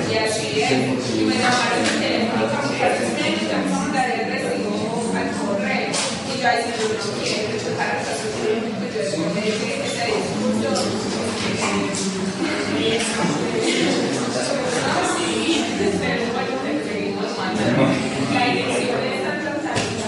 Y así es. Y me llamaron el teléfono para buscar sus tenis, ya me mandaré el recibo al correo. Y yo ahí si yo no quiero, pues para estar seguro, pues yo después me dije que se disculpó. Sí, pero bueno, te seguimos mandando. La dirección es Santa Rosalía.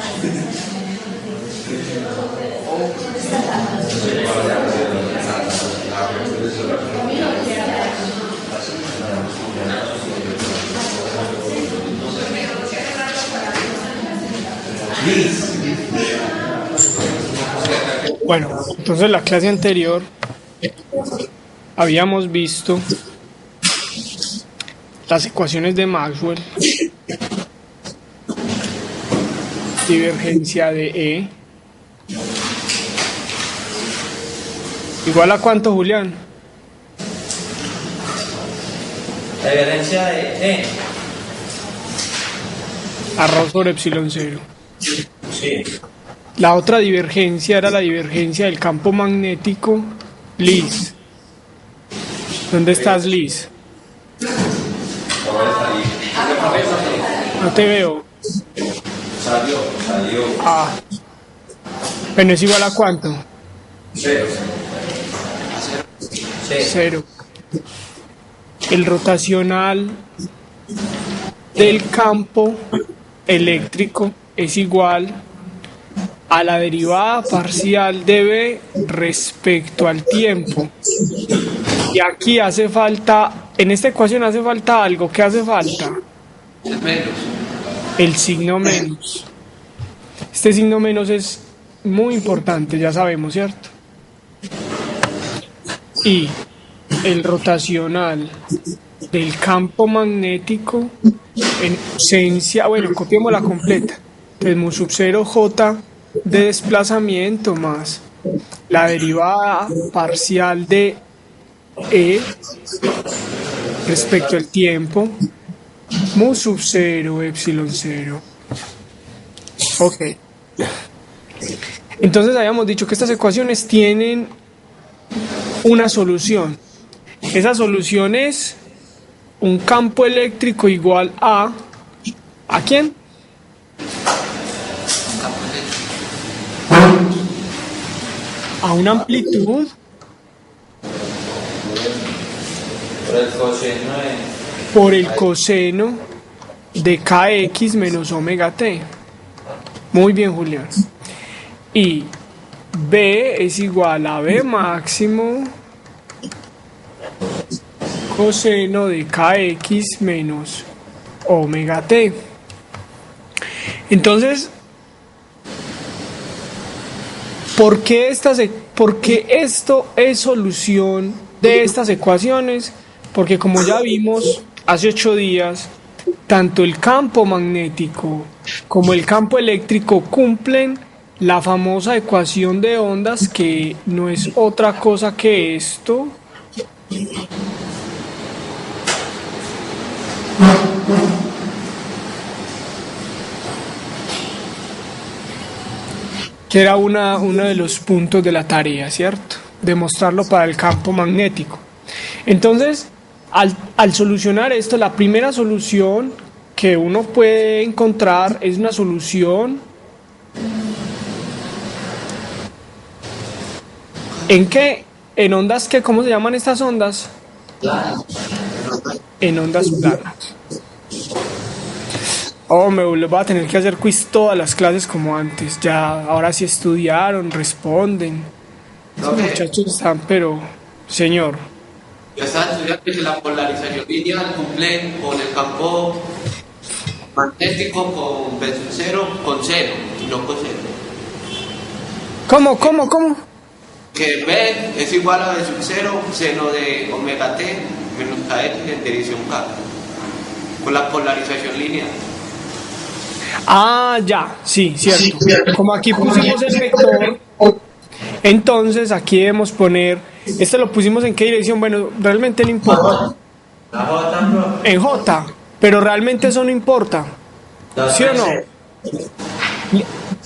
Bueno, entonces en la clase anterior habíamos visto las ecuaciones de Maxwell, divergencia de E, igual a cuánto, Julián. La divergencia de E. Arroz sobre epsilon cero. Sí. La otra divergencia era la divergencia del campo magnético. Liz, ¿dónde estás, Liz? No te veo. Salió. Ah, pero es igual a cuánto. Cero. Cero. El rotacional del campo eléctrico es igual a la derivada parcial de B respecto al tiempo. Y aquí hace falta, en esta ecuación hace falta algo. ¿Qué hace falta? El menos. El signo menos. Este signo menos es muy importante, ya sabemos, ¿cierto? Y el rotacional del campo magnético en ausencia, bueno, copiemos la completa. Entonces, mu sub 0 J de desplazamiento más la derivada parcial de E respecto al tiempo, mu sub 0 epsilon 0. Ok. Entonces habíamos dicho que estas ecuaciones tienen una solución. Esa solución es un campo eléctrico igual a quién? A una amplitud por el coseno de kx menos omega t. Muy bien, Julián. Y B es igual a B máximo coseno de kx menos omega t. Entonces, ¿por qué esto es solución de estas ecuaciones? Porque como ya vimos hace 8 días, tanto el campo magnético como el campo eléctrico cumplen la famosa ecuación de ondas, que no es otra cosa que esto. Que era uno de los puntos de la tarea, ¿cierto? Demostrarlo para el campo magnético. Entonces, al solucionar esto, la primera solución que uno puede encontrar es una solución ¿en qué? ¿En ondas qué? ¿Cómo se llaman estas ondas? En ondas planas. Oh, me voy a tener que hacer quiz todas las clases como antes. Ya, ahora sí estudiaron, responden. Esos muchachos están, pero, señor. Yo estaba estudiando que la polarización lineal cumple con el campo magnético con B sub 0 con cero, no con cero. ¿Cómo? Que B es igual a B sub 0, seno de omega t menos kx en dirección k. Con la polarización lineal. Ah, ya, sí, cierto. Como aquí pusimos el vector, entonces aquí debemos poner, este lo pusimos en qué dirección, bueno, realmente no importa. La J, ¿no? En J, pero realmente eso no importa, ¿sí o no?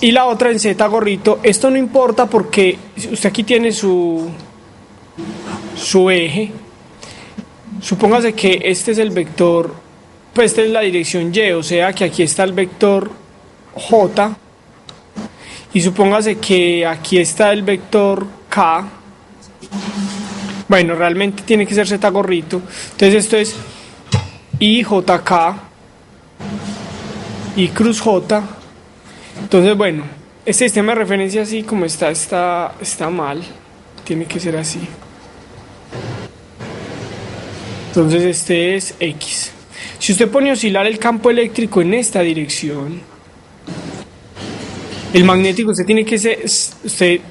Y la otra en Z, gorrito, esto no importa porque usted aquí tiene su eje, supóngase que este es el vector, pues esta es la dirección Y, o sea que aquí está el vector J, y supóngase que aquí está el vector K. Bueno, realmente tiene que ser Z gorrito. Entonces esto es IJK, I cruz J. Entonces, bueno, este sistema de referencia así como está mal. Tiene que ser así. Entonces este es X. Si usted pone a oscilar el campo eléctrico en esta dirección, el magnético usted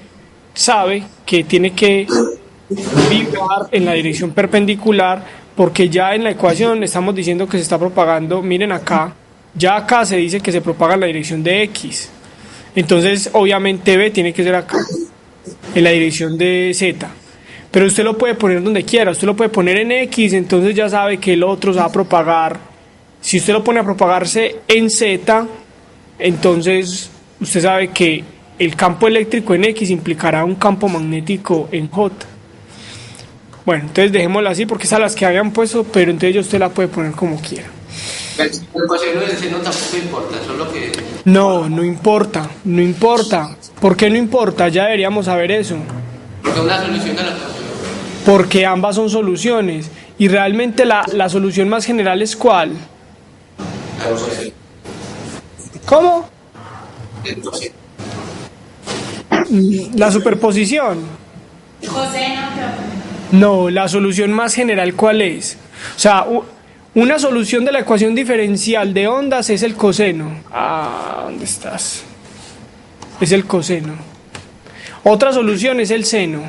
sabe que tiene que vibrar en la dirección perpendicular, porque ya en la ecuación estamos diciendo que se está propagando, miren acá, ya acá se dice que se propaga en la dirección de X. Entonces obviamente B tiene que ser acá, en la dirección de Z. Pero usted lo puede poner donde quiera, usted lo puede poner en X, entonces ya sabe que el otro se va a propagar. Si usted lo pone a propagarse en Z, entonces usted sabe que el campo eléctrico en X implicará un campo magnético en J. Bueno, entonces dejémosla así porque esas las que habían puesto, pero entonces ya usted la puede poner como quiera. El coseno del seno tampoco importa, solo que... No, no importa, no importa. ¿Por qué no importa? Ya deberíamos saber eso. Porque es una solución de la ecuación. Porque ambas son soluciones. Y realmente la solución más general es ¿cuál? El coseno. ¿Cómo? El coseno. La superposición. Coseno, No, la solución más general ¿cuál es? O sea, una solución de la ecuación diferencial de ondas es el coseno. Ah, ¿dónde estás? Es el coseno. Otra solución es el seno.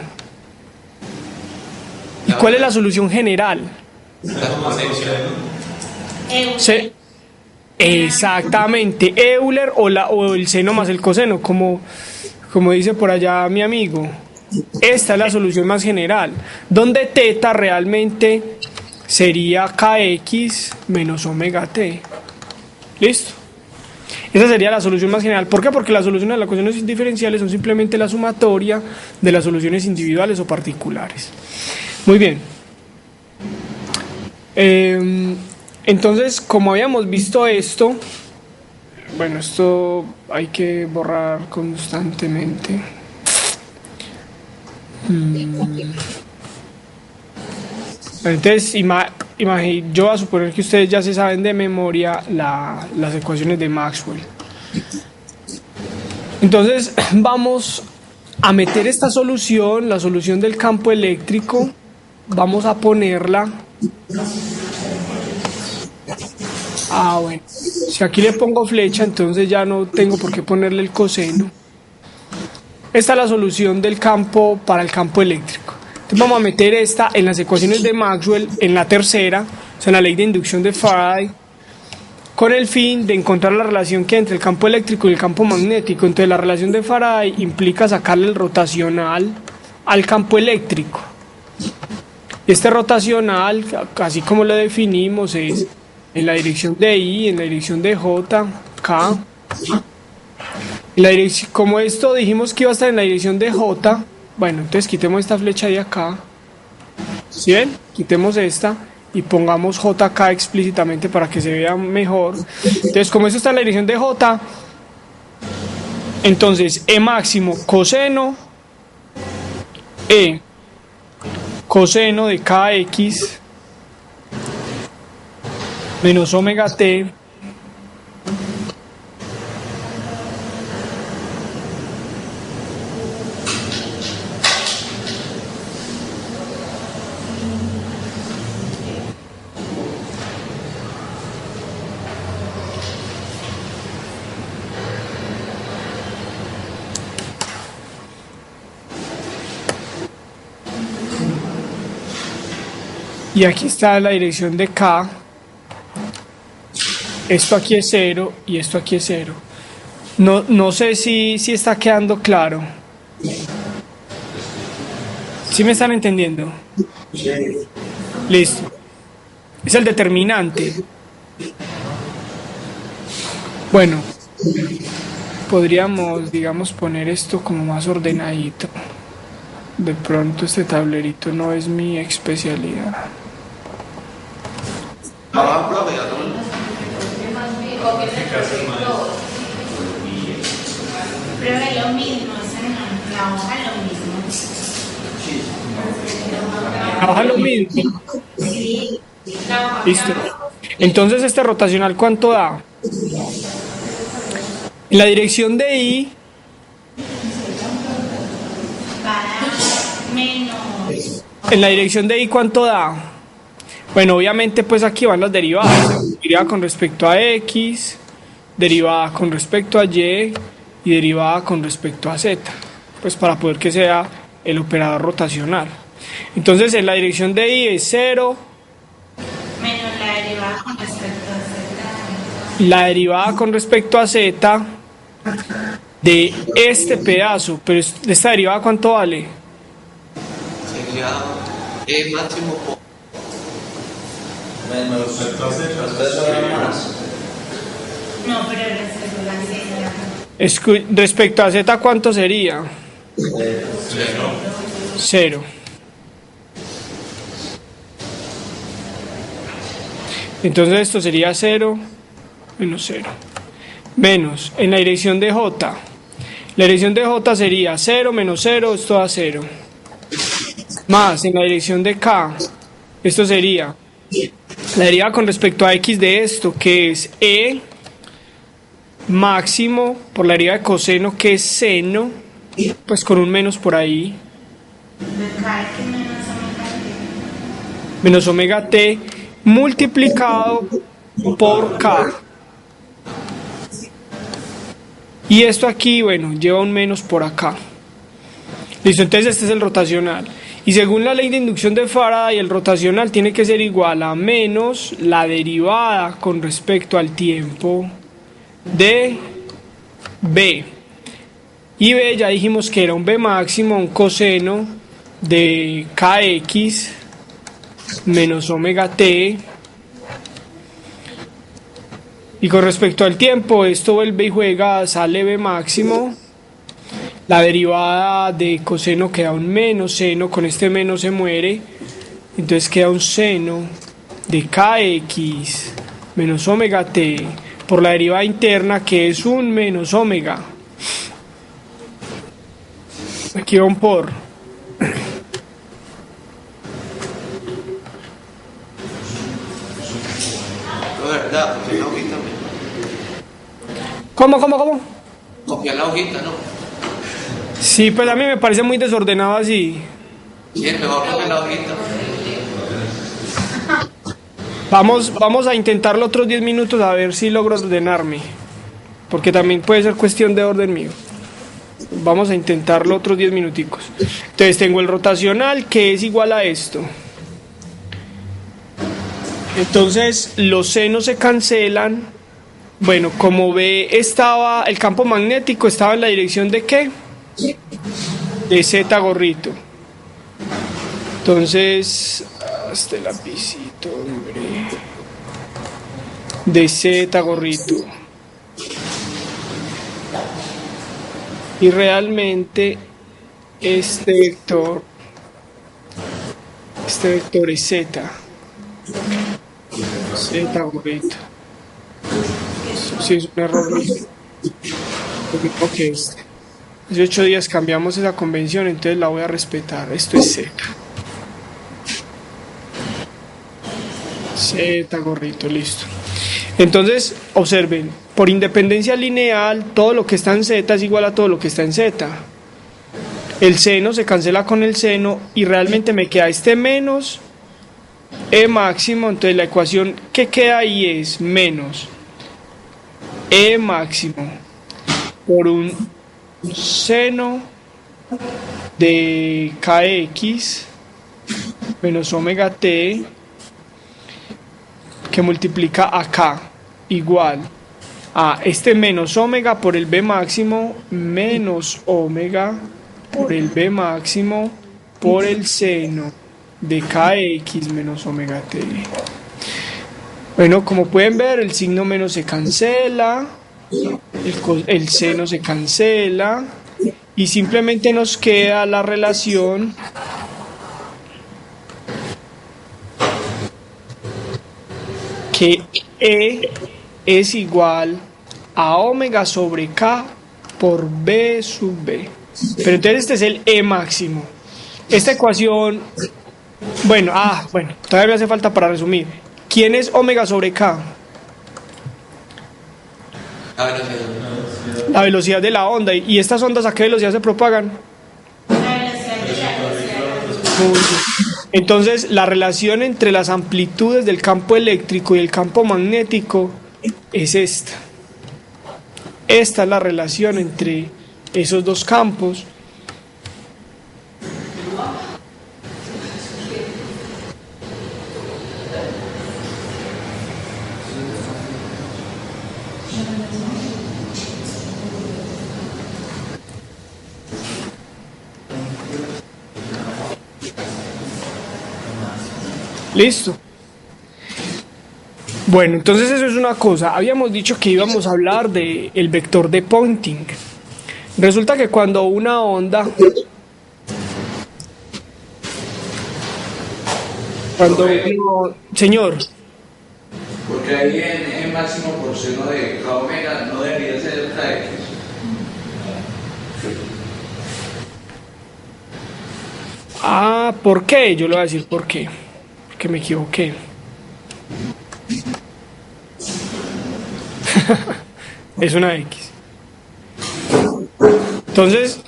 ¿Y cuál es la solución general? Exactamente, Euler o el seno más el coseno, como dice por allá mi amigo. Esta es la solución más general, donde teta realmente sería kx menos omega t. ¿Listo? Esa sería la solución más general. ¿Por qué? Porque las soluciones de las ecuaciones diferenciales son simplemente la sumatoria de las soluciones individuales o particulares. Muy bien. Entonces, como habíamos visto esto, bueno, esto hay que borrar constantemente. Entonces, yo voy a suponer que ustedes ya se saben de memoria las ecuaciones de Maxwell. Entonces, vamos a meter esta solución, la solución del campo eléctrico, vamos a ponerla. Bueno, si aquí le pongo flecha, entonces ya no tengo por qué ponerle el coseno. Esta es la solución del campo para el campo eléctrico. Entonces vamos a meter esta en las ecuaciones de Maxwell, en la tercera, o sea, en la ley de inducción de Faraday, con el fin de encontrar la relación que hay entre el campo eléctrico y el campo magnético. Entonces la relación de Faraday implica sacarle el rotacional al campo eléctrico. Este rotacional, así como lo definimos, es en la dirección de I, en la dirección de J, K. Como esto dijimos que iba a estar en la dirección de J, bueno, entonces quitemos esta flecha de acá. ¿Sí ven? Quitemos esta y pongamos JK explícitamente para que se vea mejor. Entonces, como esto está en la dirección de J, entonces E máximo coseno E coseno de KX menos omega t y aquí está la dirección de K. Esto aquí es 0 y esto aquí es 0. No sé si está quedando claro. ¿Sí me están entendiendo? Sí. Listo. Es el determinante. Bueno, podríamos, digamos, poner esto como más ordenadito. De pronto este tablerito no es mi especialidad. Abajo, profe, hagámoslo. Copien el proyector. Pero es lo mismo, la hoja es lo mismo. Trabaja lo mismo. Sí, Listo. Entonces, este rotacional, ¿cuánto da? En la dirección de I, para menos. en la dirección de I, ¿cuánto da? Bueno, obviamente, pues aquí van las derivadas. Derivada con respecto a X, derivada con respecto a Y y derivada con respecto a Z. Pues para poder que sea el operador rotacional. Entonces, en la dirección de I es 0. Menos la derivada con respecto a Z. La derivada con respecto a Z de este pedazo, pero esta derivada ¿cuánto vale? Sería E máximo por Menos respecto a más. No, pero respecto a la Z. Respecto a Z, ¿cuánto sería? 0. Entonces esto sería 0 menos 0. Menos, en la dirección de J. La dirección de J sería 0 menos 0, esto da 0. Más, en la dirección de K, esto sería la derivada con respecto a X de esto, que es E máximo por la derivada de coseno, que es seno, pues con un menos por ahí, Acá que menos omega t multiplicado por K. Y esto aquí, bueno, lleva un menos por acá. Listo, entonces este es el rotacional. Y según la ley de inducción de Faraday, el rotacional tiene que ser igual a menos la derivada con respecto al tiempo de B. Y B ya dijimos que era un B máximo, un coseno de KX menos omega t. Y con respecto al tiempo, esto vuelve y juega, sale B máximo. La derivada de coseno queda un menos seno, con este menos se muere. Entonces queda un seno de KX menos omega t por la derivada interna, que es un menos omega. Aquí va un por. No, verdad, copiar la hojita. ¿Cómo? Copiar la hojita, ¿no? Sí, pues a mí me parece muy desordenado así. Sí, es mejor copiar la hojita. Vamos a intentarlo otros 10 minutos a ver si logro ordenarme. Porque también puede ser cuestión de orden mío. Vamos a intentarlo otros 10 minuticos. Entonces tengo el rotacional, que es igual a esto. Entonces los senos se cancelan. Bueno, como ve, el campo magnético estaba en la dirección de ¿qué? De Z gorrito. Entonces, este lapicito, hombre. De Z gorrito. Y realmente este vector es Z. Z gorrito. Eso sí es un error. Ok, hace 8 días cambiamos esa convención, entonces la voy a respetar. Esto es Z. Z gorrito, listo. Entonces, observen, por independencia lineal, todo lo que está en Z es igual a todo lo que está en Z. El seno se cancela con el seno y realmente me queda este menos E máximo. Entonces la ecuación que queda ahí es menos E máximo por un seno de KX menos omega t que multiplica a K igual a este menos omega por el B máximo menos omega por el B máximo por el seno de KX menos omega t. Bueno, como pueden ver, el signo menos se cancela, el seno se cancela y simplemente nos queda la relación que E es igual a omega sobre K por B sub B. Pero entonces este es el E máximo. Esta ecuación, bueno, todavía me hace falta para resumir. ¿Quién es omega sobre K? La velocidad. La velocidad de la onda. ¿Y estas ondas a qué velocidad se propagan? La velocidad de la Muy bien. Entonces, la relación entre las amplitudes del campo eléctrico y el campo magnético es esta. Esta es la relación entre esos dos campos. Listo. Bueno, entonces eso es una cosa. Habíamos dicho que íbamos a hablar de el vector de Poynting. Resulta que cuando una onda, señor, Porque ahí en máximo por seno de K omega no debería ser KX. ¿por qué? Yo le voy a decir por qué. Porque me equivoqué. Es una X. Entonces,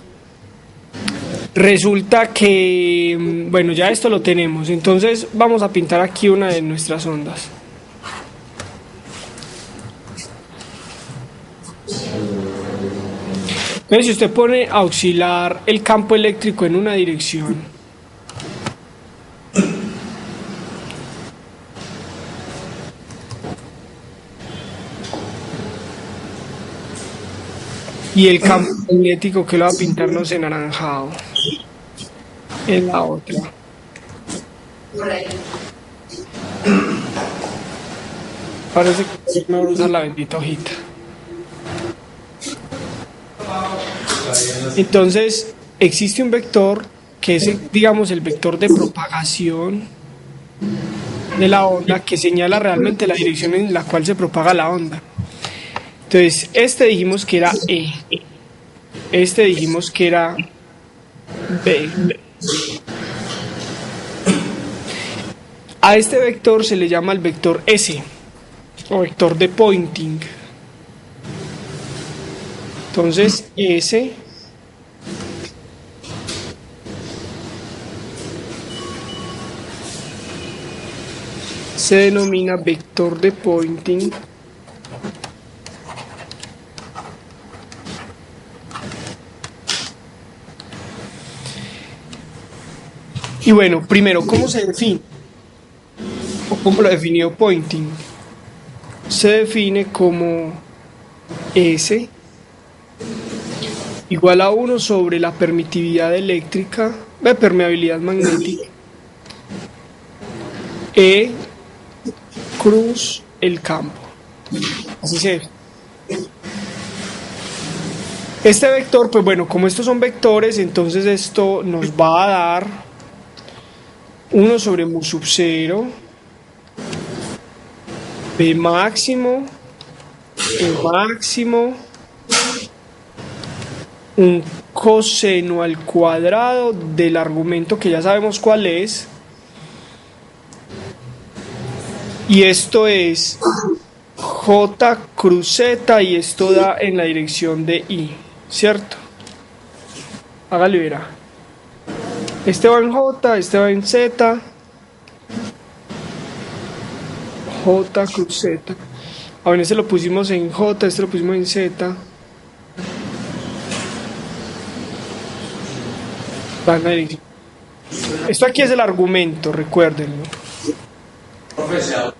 resulta que, bueno, ya esto lo tenemos. Entonces, vamos a pintar aquí una de nuestras ondas. Entonces, si usted pone a oscilar el campo eléctrico en una dirección, y el campo magnético que lo va a pintarnos en anaranjado en la otra. Parece que me voy a usar la bendita hojita. Entonces, existe un vector que es, digamos, el vector de propagación de la onda, que señala realmente la dirección en la cual se propaga la onda. Entonces, este dijimos que era E, este dijimos que era B. A este vector se le llama el vector S, o vector de Poynting. Entonces, S se denomina vector de Poynting. Y bueno, primero, ¿cómo se define? ¿O cómo lo definió Poynting? Se define como S igual a 1 sobre la permitividad eléctrica, permeabilidad magnética, E cruz el campo. Así se ve. Este vector, pues bueno, como estos son vectores, entonces esto nos va a dar 1 sobre mu sub 0, B máximo, E máximo, un coseno al cuadrado del argumento que ya sabemos cuál es, y esto es J cruz Z, y esto da en la dirección de I, ¿cierto? Hágale, verá. Este va en J, este va en Z, J cruz Z. A ver, este lo pusimos en J, este lo pusimos en Z. Va en la dirección. Esto aquí es el argumento, recuérdenlo. Profesor.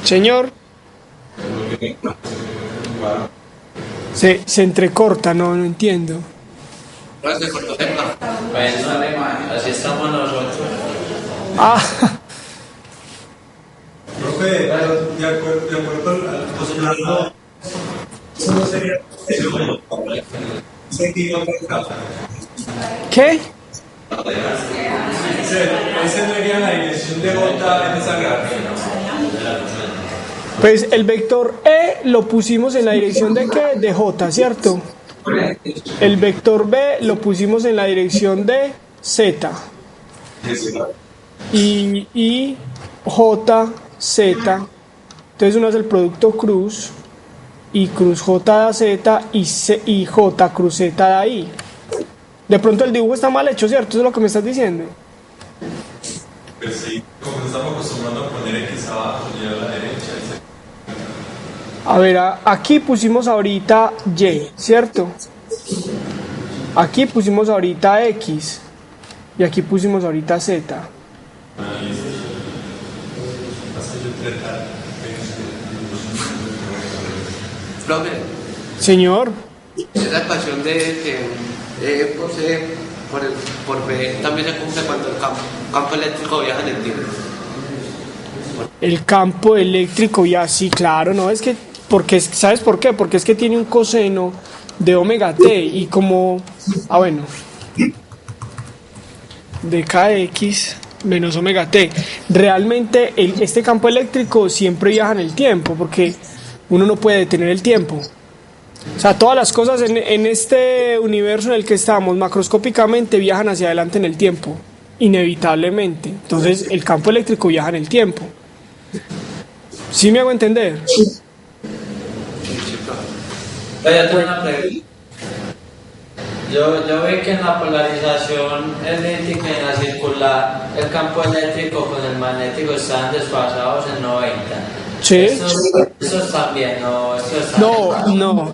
Señor. Se entrecorta, no entiendo. No se cortó tema. Pues alemán, así estamos nosotros. Ah, Profe, de acuerdo al postulado, solo sería sentido por causa. ¿qué? Esa no sería la dirección de J en esa gráfica. Pues el vector E lo pusimos en la dirección de ¿qué? De J, ¿cierto? El vector B lo pusimos en la dirección de Z. Y J, Z. Entonces uno es el producto cruz. Y cruz J da Z y J cruz Z da I. De pronto el dibujo está mal hecho, ¿cierto? Eso es lo que me estás diciendo. Pues sí, como nos estamos acostumbrando a poner X abajo y a la derecha. A ver, aquí pusimos ahorita Y, ¿cierto? Aquí pusimos ahorita X. Y aquí pusimos ahorita Z. Profe, Señor, esa ecuación de que E por C por B también se cumple cuando el campo eléctrico viaja en el tiempo. el campo eléctrico ya sí, claro, ¿no? Es que, porque, ¿sabes por qué? Porque es que tiene un coseno de omega t y como, bueno, de kx menos omega t. Realmente este campo eléctrico siempre viaja en el tiempo porque uno no puede detener el tiempo. O sea, todas las cosas en este universo en el que estamos macroscópicamente viajan hacia adelante en el tiempo, inevitablemente. Entonces el campo eléctrico viaja en el tiempo. ¿Sí me hago entender? Yo tengo una pregunta. Yo vi que en la polarización elíptica y en la circular el campo eléctrico con el magnético están desfasados en 90. Sí. Estos también, no, estos también. No.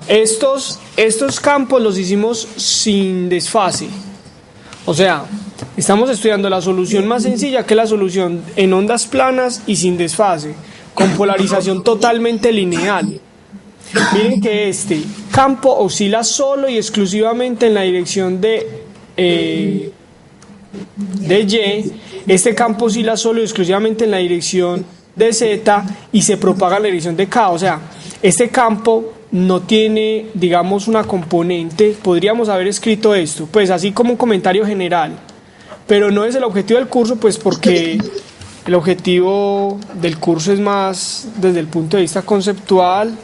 Estos campos los hicimos sin desfase. O sea, estamos estudiando la solución más sencilla, que es la solución en ondas planas y sin desfase, con polarización totalmente lineal. Miren que este campo oscila solo y exclusivamente en la dirección de Y. Este campo oscila solo y exclusivamente en la dirección de Z y se propaga en la dirección de K. O sea, este campo no tiene, digamos, una componente. Podríamos haber escrito esto, pues así como un comentario general, pero no es el objetivo del curso, pues porque el objetivo del curso es más desde el punto de vista conceptual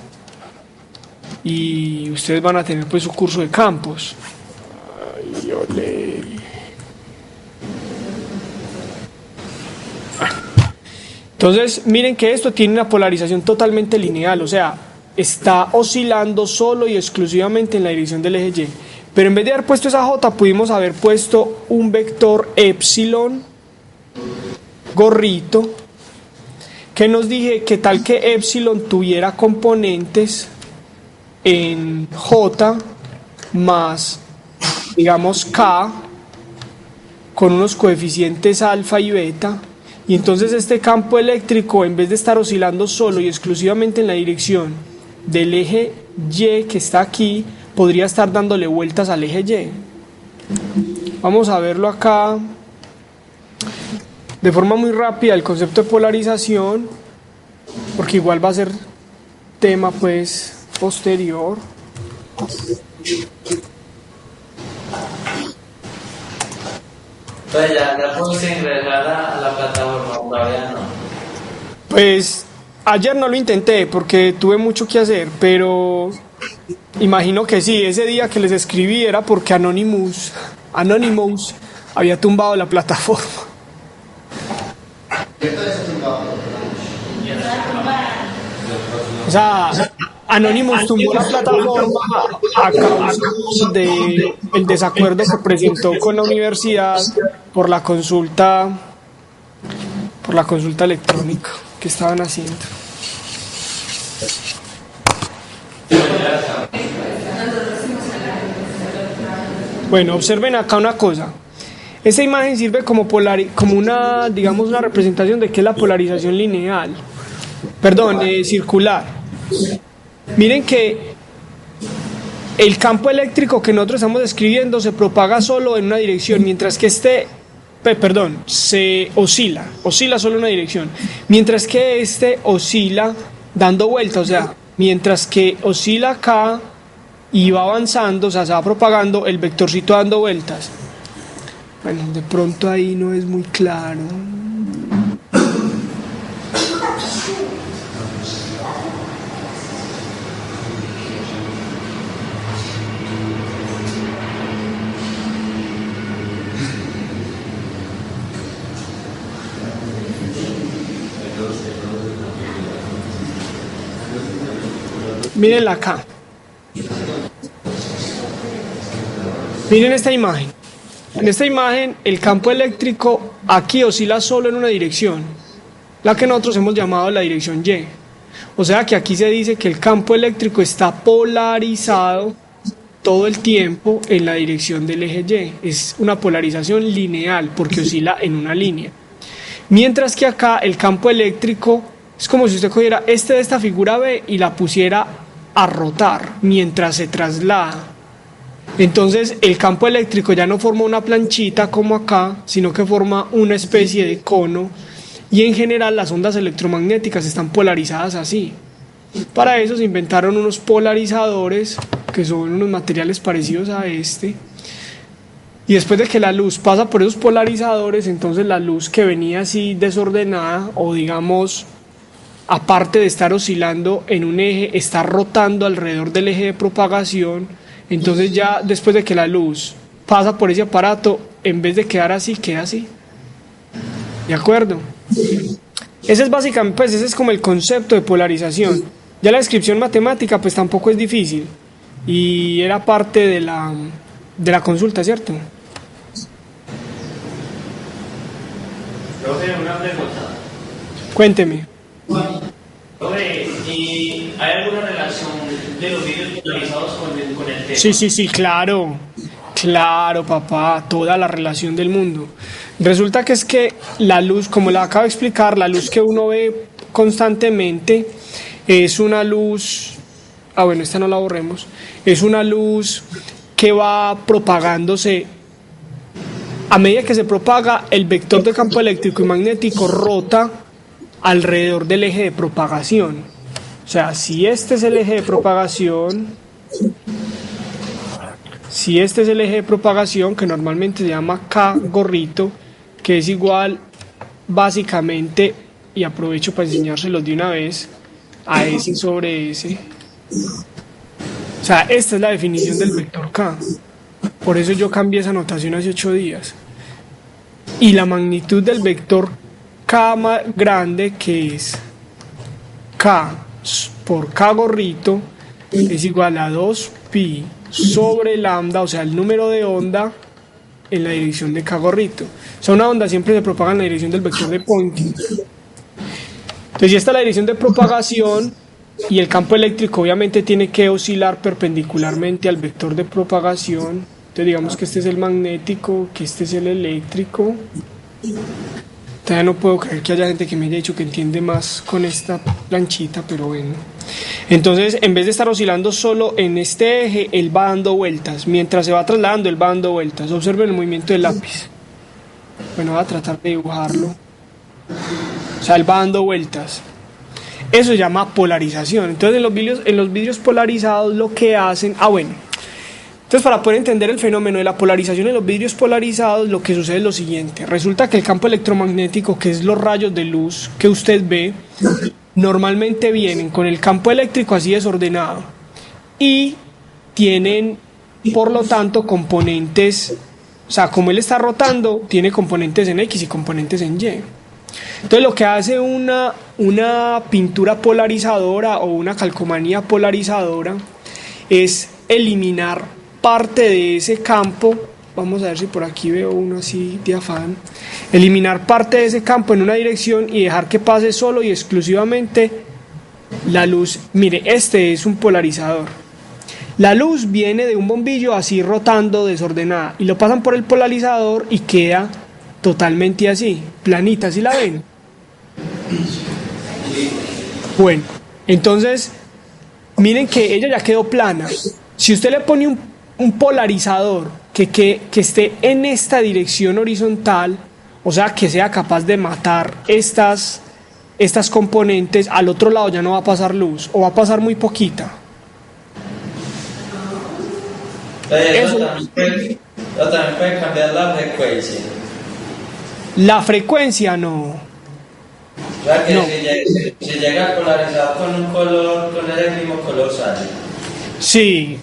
y ustedes van a tener pues su curso de campos. Ay, ole. Entonces, miren que esto tiene una polarización totalmente lineal, o sea, está oscilando solo y exclusivamente en la dirección del eje Y. Pero en vez de haber puesto esa J, pudimos haber puesto un vector epsilon, gorrito, que nos dije que tal que epsilon tuviera componentes en J más, digamos, K, con unos coeficientes alfa y beta. Y entonces este campo eléctrico, en vez de estar oscilando solo y exclusivamente en la dirección del eje Y que está aquí, podría estar dándole vueltas al eje Y. Vamos a verlo acá de forma muy rápida, el concepto de polarización, porque igual va a ser tema pues posterior. Entonces ya pudiste ingresar a la plataforma, todavía no. Pues ayer no lo intenté porque tuve mucho que hacer, pero imagino que sí. Ese día que les escribí era porque Anonymous había tumbado la plataforma. O sea, Anonymous tumbó la plataforma a causa del desacuerdo que presentó con la universidad por la consulta electrónica que estaban haciendo. Bueno, observen acá una cosa. Esta imagen sirve como una, digamos, una representación de qué es la polarización lineal. Perdón, circular. Miren que el campo eléctrico que nosotros estamos describiendo se propaga solo en una dirección, mientras que se oscila solo en una dirección, mientras que este oscila dando vueltas, o sea, mientras que oscila acá y va avanzando, o sea, se va propagando, el vectorcito dando vueltas. Bueno, de pronto ahí no es muy claro. Mírenla acá. Miren esta imagen. En esta imagen el campo eléctrico aquí oscila solo en una dirección, la que nosotros hemos llamado la dirección Y. O sea que aquí se dice que el campo eléctrico está polarizado todo el tiempo en la dirección del eje Y. Es una polarización lineal porque oscila en una línea. Mientras que acá el campo eléctrico es como si usted cogiera de esta figura B y la pusiera a rotar mientras se traslada. Entonces el campo eléctrico ya no forma una planchita como acá, sino que forma una especie de cono, y en general las ondas electromagnéticas están polarizadas así. Para eso se inventaron unos polarizadores, que son unos materiales parecidos a este, y después de que la luz pasa por esos polarizadores, entonces la luz que venía así desordenada, o digamos, aparte de estar oscilando en un eje, está rotando alrededor del eje de propagación. Entonces ya después de que la luz pasa por ese aparato, en vez de quedar así, queda así. ¿De acuerdo? Ese es básicamente, pues ese es como el concepto de polarización. Ya la descripción matemática pues tampoco es difícil y era parte de la consulta, ¿cierto? Profe, una pregunta. Cuénteme. Profe, ¿y hay alguna relación de los vídeos polarizados con el tema? Sí, claro. Claro, papá, toda la relación del mundo. Resulta que es que la luz, como la acabo de explicar, la luz que uno ve constantemente es una luz, bueno, esta no la borremos, es una luz que va propagándose. A medida que se propaga, el vector de campo eléctrico y magnético rota alrededor del eje de propagación. O sea, si este es el eje de propagación, que normalmente se llama K gorrito, que es igual básicamente, y aprovecho para enseñárselos de una vez, a S sobre S. O sea, esta es la definición del vector K. Por eso yo cambié esa notación hace 8 días. Y la magnitud del vector K más grande, que es K por K gorrito, es igual a 2pi sobre lambda, o sea, el número de onda en la dirección de K gorrito. O sea, una onda siempre se propaga en la dirección del vector de Poynting. Entonces, si esta es la dirección de propagación, y el campo eléctrico obviamente tiene que oscilar perpendicularmente al vector de propagación. Entonces digamos que este es el magnético, que este es el eléctrico. Todavía no puedo creer que haya gente que me haya dicho que entiende más con esta planchita, pero bueno. Entonces, en vez de estar oscilando solo en este eje, él va dando vueltas. Mientras se va trasladando, él va dando vueltas. Observen el movimiento del lápiz. Bueno, voy a tratar de dibujarlo. O sea, él va dando vueltas. Eso se llama polarización. Entonces, en los vidrios polarizados lo que hacen... bueno. Entonces, para poder entender el fenómeno de la polarización en los vidrios polarizados, lo que sucede es lo siguiente. Resulta que el campo electromagnético, que es los rayos de luz que usted ve, normalmente vienen con el campo eléctrico así desordenado. Y tienen, por lo tanto, componentes... O sea, como él está rotando, tiene componentes en X y componentes en Y. Entonces lo que hace una pintura polarizadora o una calcomanía polarizadora es eliminar parte de ese campo. Vamos a ver si por aquí veo uno así de afán. Eliminar parte de ese campo en una dirección y dejar que pase solo y exclusivamente la luz. Mire, este es un polarizador. La luz viene de un bombillo así rotando desordenada y lo pasan por el polarizador y queda totalmente así, planita, ¿sí la ven? Bueno, entonces miren que ella ya quedó plana. Si usted le pone un polarizador que esté en esta dirección horizontal, o sea que sea capaz de matar estas componentes, al otro lado ya no va a pasar luz o va a pasar muy poquita. Eso también puede cambiar la frecuencia. La frecuencia no. O sea que no. Si llega a polarizar con un color, con el mismo color sale. Sí.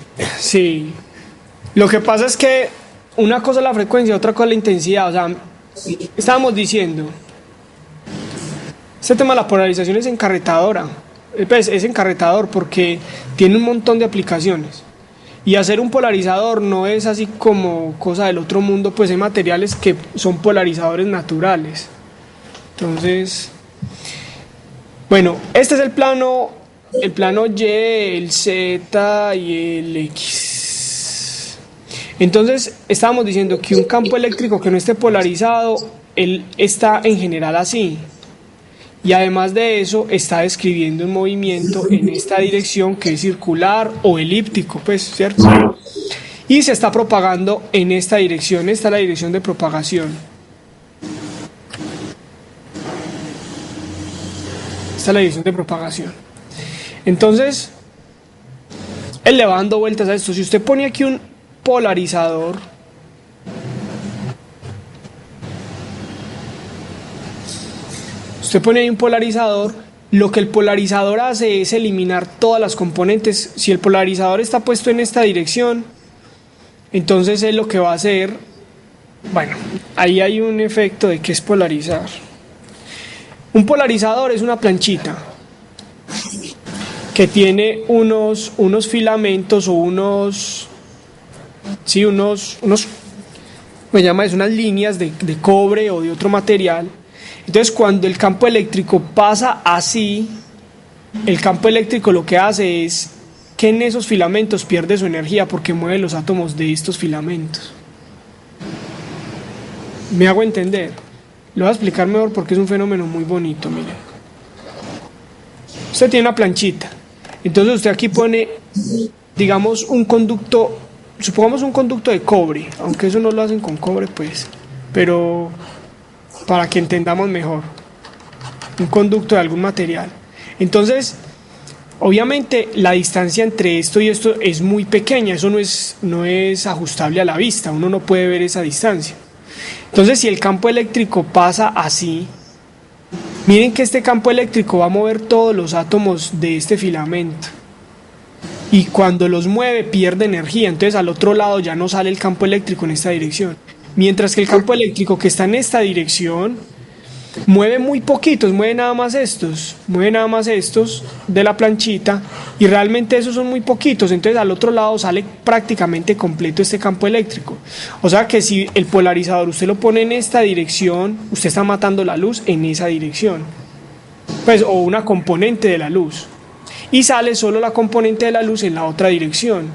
Lo que pasa es que una cosa es la frecuencia, otra cosa es la intensidad. O sea, estábamos diciendo, este tema de la polarización es encarretadora. pues es encarretador porque tiene un montón de aplicaciones. Y hacer un polarizador no es así como cosa del otro mundo, pues hay materiales que son polarizadores naturales. Entonces, bueno, este es el plano Y, el Z y el X. Entonces, estábamos diciendo que un campo eléctrico que no esté polarizado, él está en general así. Y además de eso, está describiendo un movimiento en esta dirección que es circular o elíptico, pues, ¿cierto? Y se está propagando en esta dirección. Esta es la dirección de propagación. Esta es la dirección de propagación. Entonces, él le va dando vueltas a esto. Si usted pone aquí un polarizador, usted pone ahí un polarizador, lo que el polarizador hace es eliminar todas las componentes. Si el polarizador está puesto en esta dirección, entonces él lo que va a hacer, bueno, ahí hay un efecto de que es polarizar. Un polarizador es una planchita que tiene unos filamentos o unas líneas de cobre o de otro material. Entonces, cuando el campo eléctrico pasa así, el campo eléctrico lo que hace es que en esos filamentos pierde su energía porque mueve los átomos de estos filamentos. ¿Me hago entender? Lo voy a explicar mejor porque es un fenómeno muy bonito, miren. Usted tiene una planchita. Entonces usted aquí pone, digamos, un conducto, supongamos un conducto de cobre, aunque eso no lo hacen con cobre, pues, pero para que entendamos mejor, un conducto de algún material. Entonces, obviamente la distancia entre esto y esto es muy pequeña, eso no es ajustable a la vista, uno no puede ver esa distancia. Entonces, si el campo eléctrico pasa así, miren que este campo eléctrico va a mover todos los átomos de este filamento. Y cuando los mueve pierde energía, entonces al otro lado ya no sale el campo eléctrico en esta dirección. Mientras que el campo eléctrico que está en esta dirección mueve muy poquitos, mueve nada más estos de la planchita, y realmente esos son muy poquitos, entonces al otro lado sale prácticamente completo este campo eléctrico. O sea que si el polarizador usted lo pone en esta dirección, usted está matando la luz en esa dirección, pues, o una componente de la luz, y sale solo la componente de la luz en la otra dirección.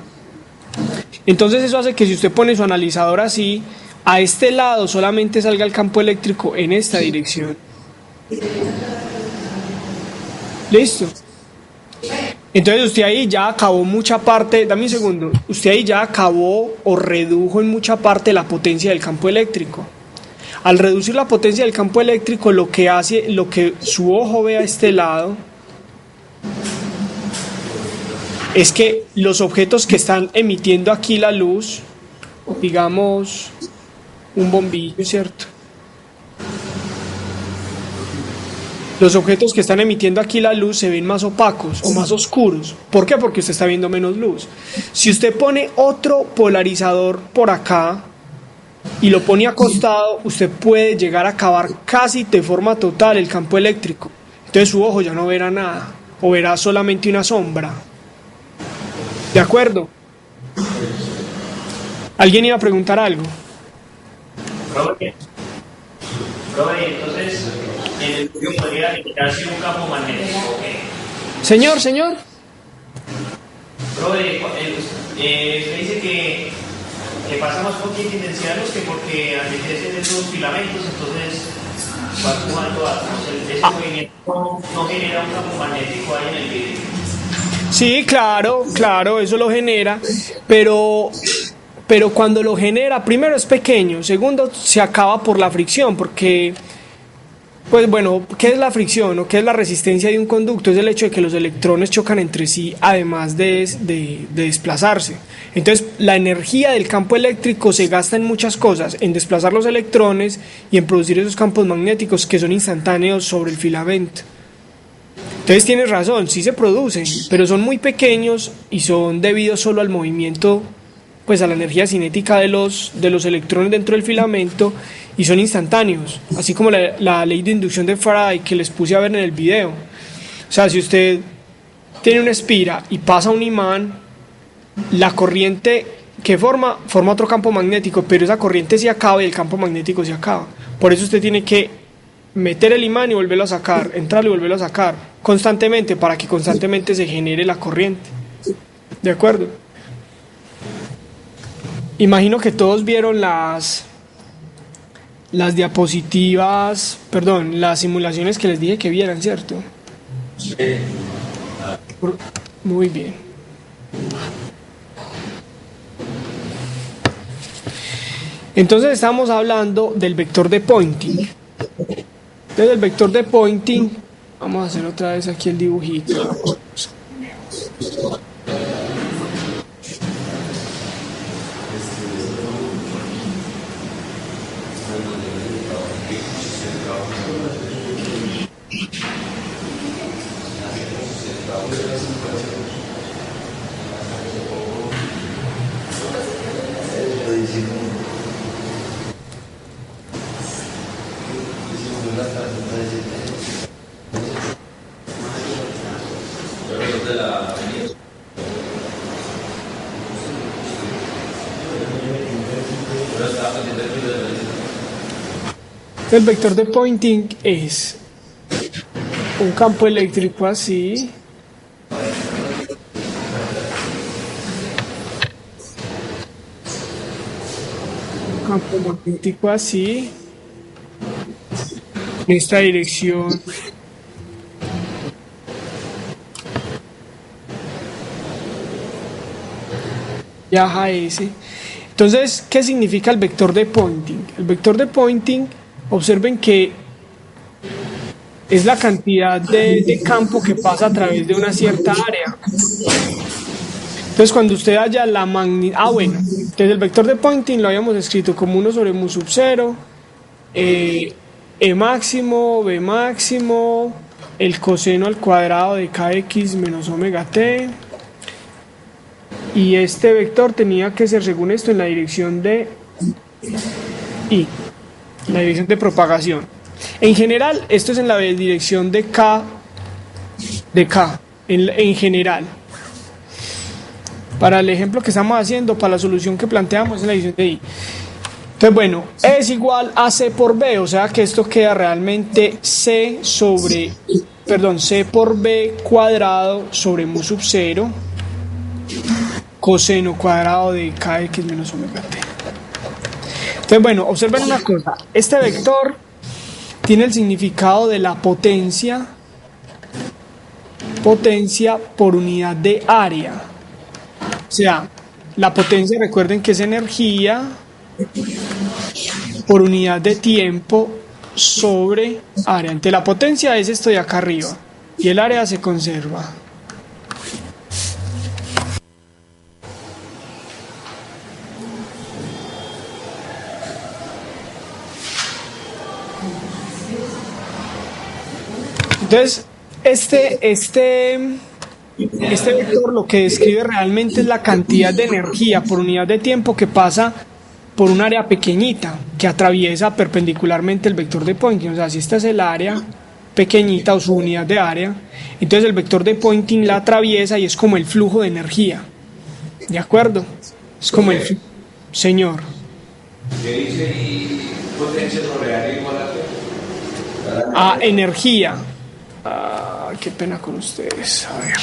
Entonces eso hace que si usted pone su analizador así, a este lado solamente salga el campo eléctrico en esta dirección. ¿Listo? Entonces usted ahí ya acabó mucha parte, dame un segundo, usted ahí ya acabó o redujo en mucha parte la potencia del campo eléctrico. Al reducir la potencia del campo eléctrico, lo que hace, lo que su ojo ve a este lado, es que los objetos que están emitiendo aquí la luz, digamos un bombillo, ¿cierto? Los objetos que están emitiendo aquí la luz se ven más opacos o más oscuros. ¿Por qué? Porque usted está viendo menos luz. Si usted pone otro polarizador por acá y lo pone acostado, usted puede llegar a acabar casi de forma total el campo eléctrico. Entonces su ojo ya no verá nada, o verá solamente una sombra. ¿De acuerdo? ¿Alguien iba a preguntar algo? Profe, entonces, en el estudio podría generarse un campo magnético, ¿ok? Señor. Profe, usted dice que pasa más poquita intensidad de luz que porque al meterse en esos filamentos, entonces va sumando átomos. Ese movimiento no genera un campo magnético ahí en el vidrio. Sí, claro, eso lo genera, pero cuando lo genera, primero es pequeño, segundo se acaba por la fricción, porque, pues bueno, ¿qué es la fricción o qué es la resistencia de un conducto? Es el hecho de que los electrones chocan entre sí, además de desplazarse. Entonces, la energía del campo eléctrico se gasta en muchas cosas, en desplazar los electrones y en producir esos campos magnéticos que son instantáneos sobre el filamento. Entonces tienes razón, sí se producen, pero son muy pequeños y son debidos solo al movimiento, pues a la energía cinética de los electrones dentro del filamento, y son instantáneos, así como la ley de inducción de Faraday que les puse a ver en el video. O sea, si usted tiene una espira y pasa un imán, la corriente que forma otro campo magnético, pero esa corriente se acaba y el campo magnético se acaba. Por eso usted tiene que meter el imán y volverlo a sacar, entrar y volverlo a sacar constantemente para que constantemente se genere la corriente. ¿De acuerdo? Imagino que todos vieron las diapositivas, perdón, las simulaciones que les dije que vieran, ¿cierto? Sí. Muy bien. Entonces estamos hablando del vector de Poynting. Desde el vector de Poynting, vamos a hacer otra vez aquí el dibujito. El vector de Poynting es un campo eléctrico así, un campo magnético así, en esta dirección, viaja ese. Entonces, ¿qué significa el vector de Poynting? El vector de Poynting, observen que es la cantidad de campo que pasa a través de una cierta área. Entonces, cuando usted haya la magnitud... entonces el vector de Poynting lo habíamos escrito como 1 sobre mu sub 0, E máximo, B máximo, el coseno al cuadrado de kx menos omega t. Y este vector tenía que ser, según esto, en la dirección de I, la dirección de propagación. En general, esto es en la dirección de K, en general. Para el ejemplo que estamos haciendo, para la solución que planteamos, es en la dirección de I. Entonces, bueno, E es igual a C por B, o sea que esto queda realmente C por B cuadrado sobre mu sub 0, coseno cuadrado de kx menos omega t. Entonces, bueno, observen una cosa. Este vector tiene el significado de la potencia por unidad de área. O sea, la potencia, recuerden que es energía por unidad de tiempo sobre área. Entonces, la potencia es esto de acá arriba y el área se conserva. Entonces, este vector lo que describe realmente es la cantidad de energía por unidad de tiempo que pasa por un área pequeñita que atraviesa perpendicularmente el vector de Poynting. O sea, si esta es el área pequeñita o su unidad de área, entonces el vector de Poynting la atraviesa y es como el flujo de energía. ¿De acuerdo? Es como el flujo. Señor. ¿Qué dice y potencia sobre área igual a energía? Qué pena con ustedes. A ver.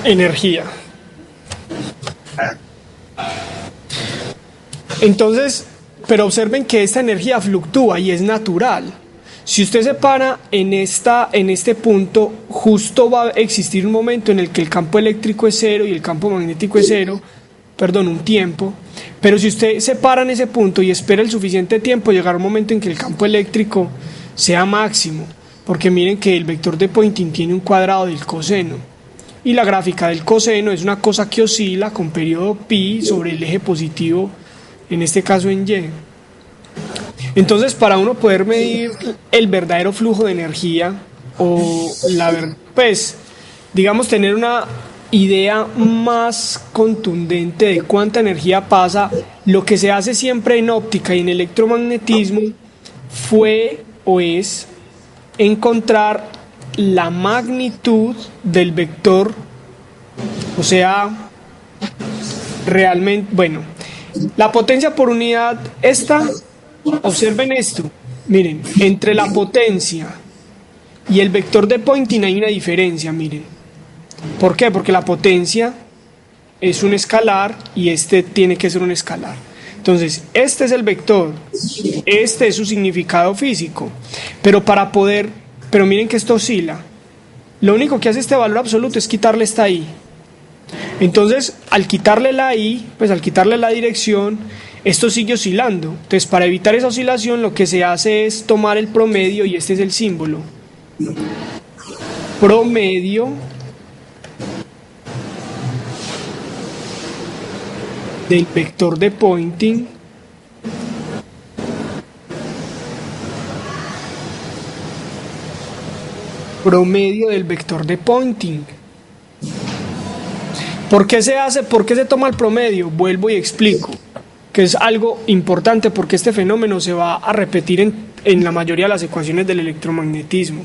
Energía. Entonces, pero observen que esta energía fluctúa y es natural. Si usted se para en este punto, justo va a existir un momento en el que el campo eléctrico es cero y el campo magnético es cero, un tiempo. Pero si usted se para en ese punto y espera el suficiente tiempo, llegará un momento en que el campo eléctrico sea máximo. Porque miren que el vector de Poynting tiene un cuadrado del coseno. Y la gráfica del coseno es una cosa que oscila con periodo pi sobre el eje positivo, en este caso en Y. Entonces, para uno poder medir el verdadero flujo de energía, digamos, tener una idea más contundente de cuánta energía pasa, lo que se hace siempre en óptica y en electromagnetismo fue o es encontrar la magnitud del vector, o sea, realmente, bueno, la potencia por unidad, observen esto, miren, entre la potencia y el vector de Poynting hay una diferencia, miren. ¿Por qué? Porque la potencia es un escalar y este tiene que ser un escalar. Entonces, este es el vector, este es su significado físico, pero miren que esto oscila. Lo único que hace este valor absoluto es quitarle esta i. Entonces, al quitarle la i, pues al quitarle la dirección, esto sigue oscilando. Entonces, para evitar esa oscilación, lo que se hace es tomar el promedio, y este es el símbolo. Promedio del vector de Poynting promedio del vector de Poynting. ¿Por qué se hace? ¿Por qué se toma el promedio? Vuelvo y explico, que es algo importante porque este fenómeno se va a repetir en la mayoría de las ecuaciones del electromagnetismo.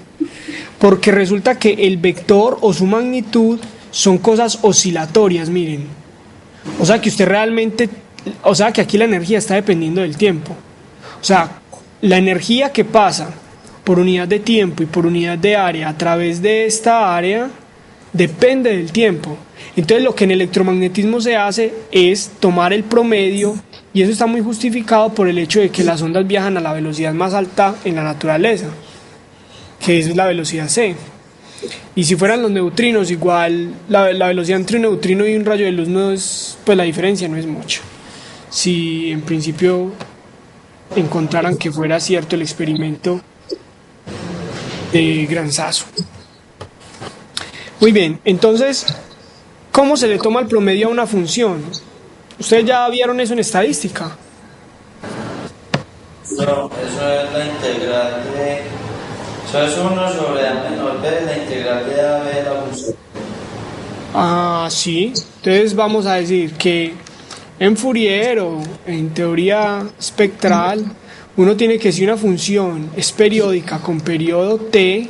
Porque resulta que el vector o su magnitud son cosas oscilatorias, miren. O sea que que aquí la energía está dependiendo del tiempo. O sea, la energía que pasa por unidad de tiempo y por unidad de área a través de esta área depende del tiempo. Entonces lo que en electromagnetismo se hace es tomar el promedio, y eso está muy justificado por el hecho de que las ondas viajan a la velocidad más alta en la naturaleza, que es la velocidad c. Y si fueran los neutrinos, igual la velocidad entre un neutrino y un rayo de luz no es, pues la diferencia no es mucha. Si en principio encontraran que fuera cierto el experimento de Granzazo. Muy bien, entonces, ¿cómo se le toma el promedio a una función? ¿Ustedes ya vieron eso en estadística? No, eso es la integral de... Eso es 1 sobre a menor b, la integral de a b de la función. Ah, sí. Entonces vamos a decir que en Fourier o en teoría espectral, uno tiene que, si una función es periódica con periodo t,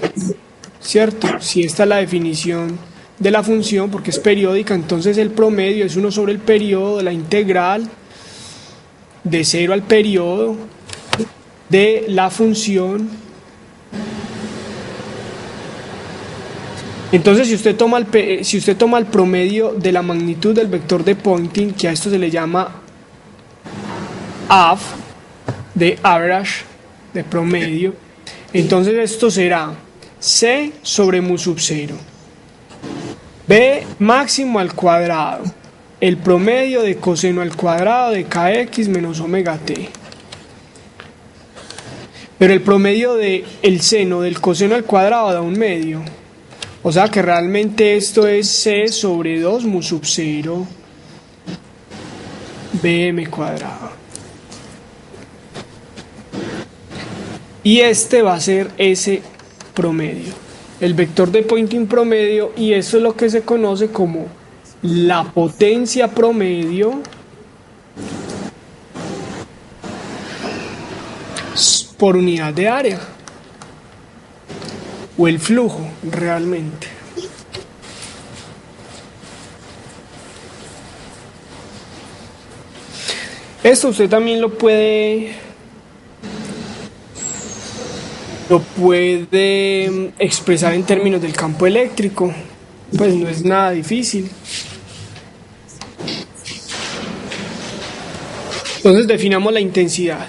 ¿cierto? Si esta es la definición de la función, porque es periódica, entonces el promedio es 1 sobre el periodo de la integral de 0 al periodo de la función. Entonces, si usted toma el promedio de la magnitud del vector de Poynting, que a esto se le llama AV, de average, de promedio, entonces esto será C sobre mu sub 0, B máximo al cuadrado, el promedio de coseno al cuadrado de kx menos omega t. Pero el promedio del seno del coseno al cuadrado da 1/2. O sea que realmente esto es C sobre 2 mu sub 0 bm cuadrado. Y este va a ser ese promedio, el vector de Poynting promedio, y eso es lo que se conoce como la potencia promedio por unidad de área, o el flujo realmente. Esto usted también lo puede expresar en términos del campo eléctrico, pues no es nada difícil. Entonces definamos la intensidad.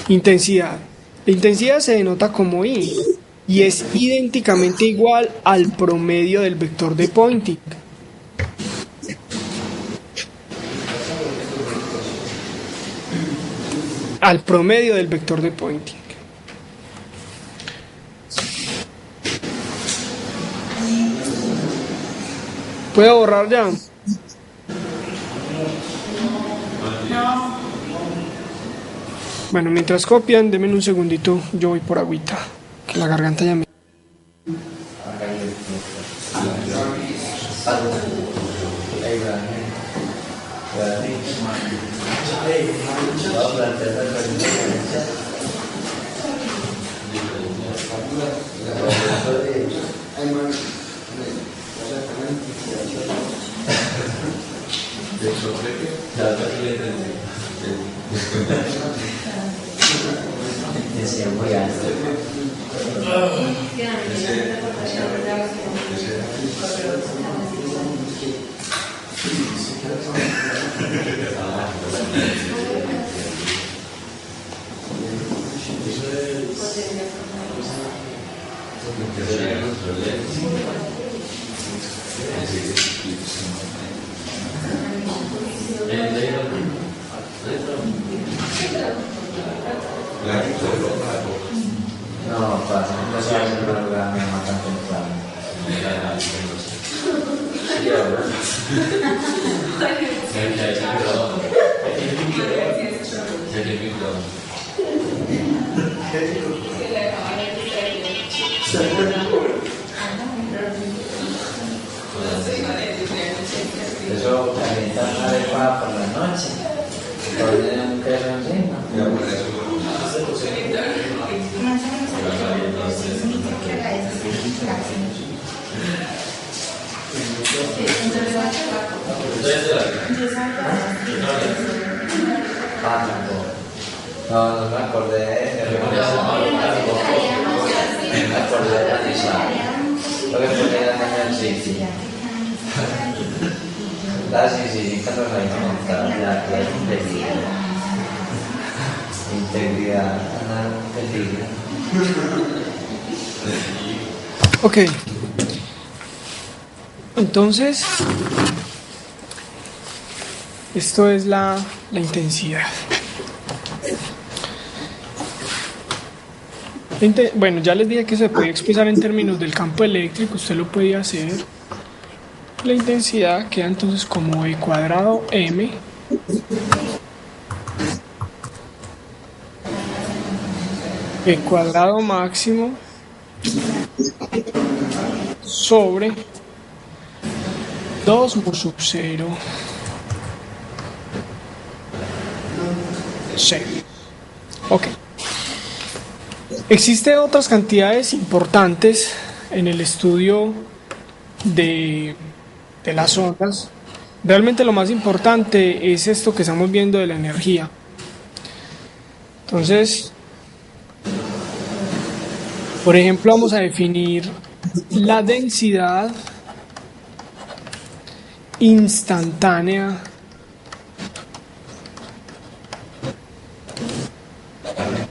Intensidad. La intensidad se denota como I y es idénticamente igual al promedio del vector de Poynting. Al promedio del vector de Poynting. ¿Puedo borrar ya? No. Bueno, mientras copian, denme un segundito, yo voy por agüita, que la garganta ya me... No, pasa, no se hace el programa, me matan temprano. Eso calienta una arepa por la noche, poner un queso encima. No, no me acordé me acordé de la misa. Lo que ponía en el sitio. Sí, cuando la inventada, la integridad, integridad. Ok. Entonces, esto es la intensidad. Bueno, ya les dije que se podía expresar en términos del campo eléctrico, usted lo podía hacer. La intensidad queda entonces como E cuadrado M E cuadrado máximo sobre 2 mu sub 0 C. Ok. Existen otras cantidades importantes en el estudio de las ondas. Realmente lo más importante es esto que estamos viendo de la energía. Entonces, por ejemplo, vamos a definir la densidad instantánea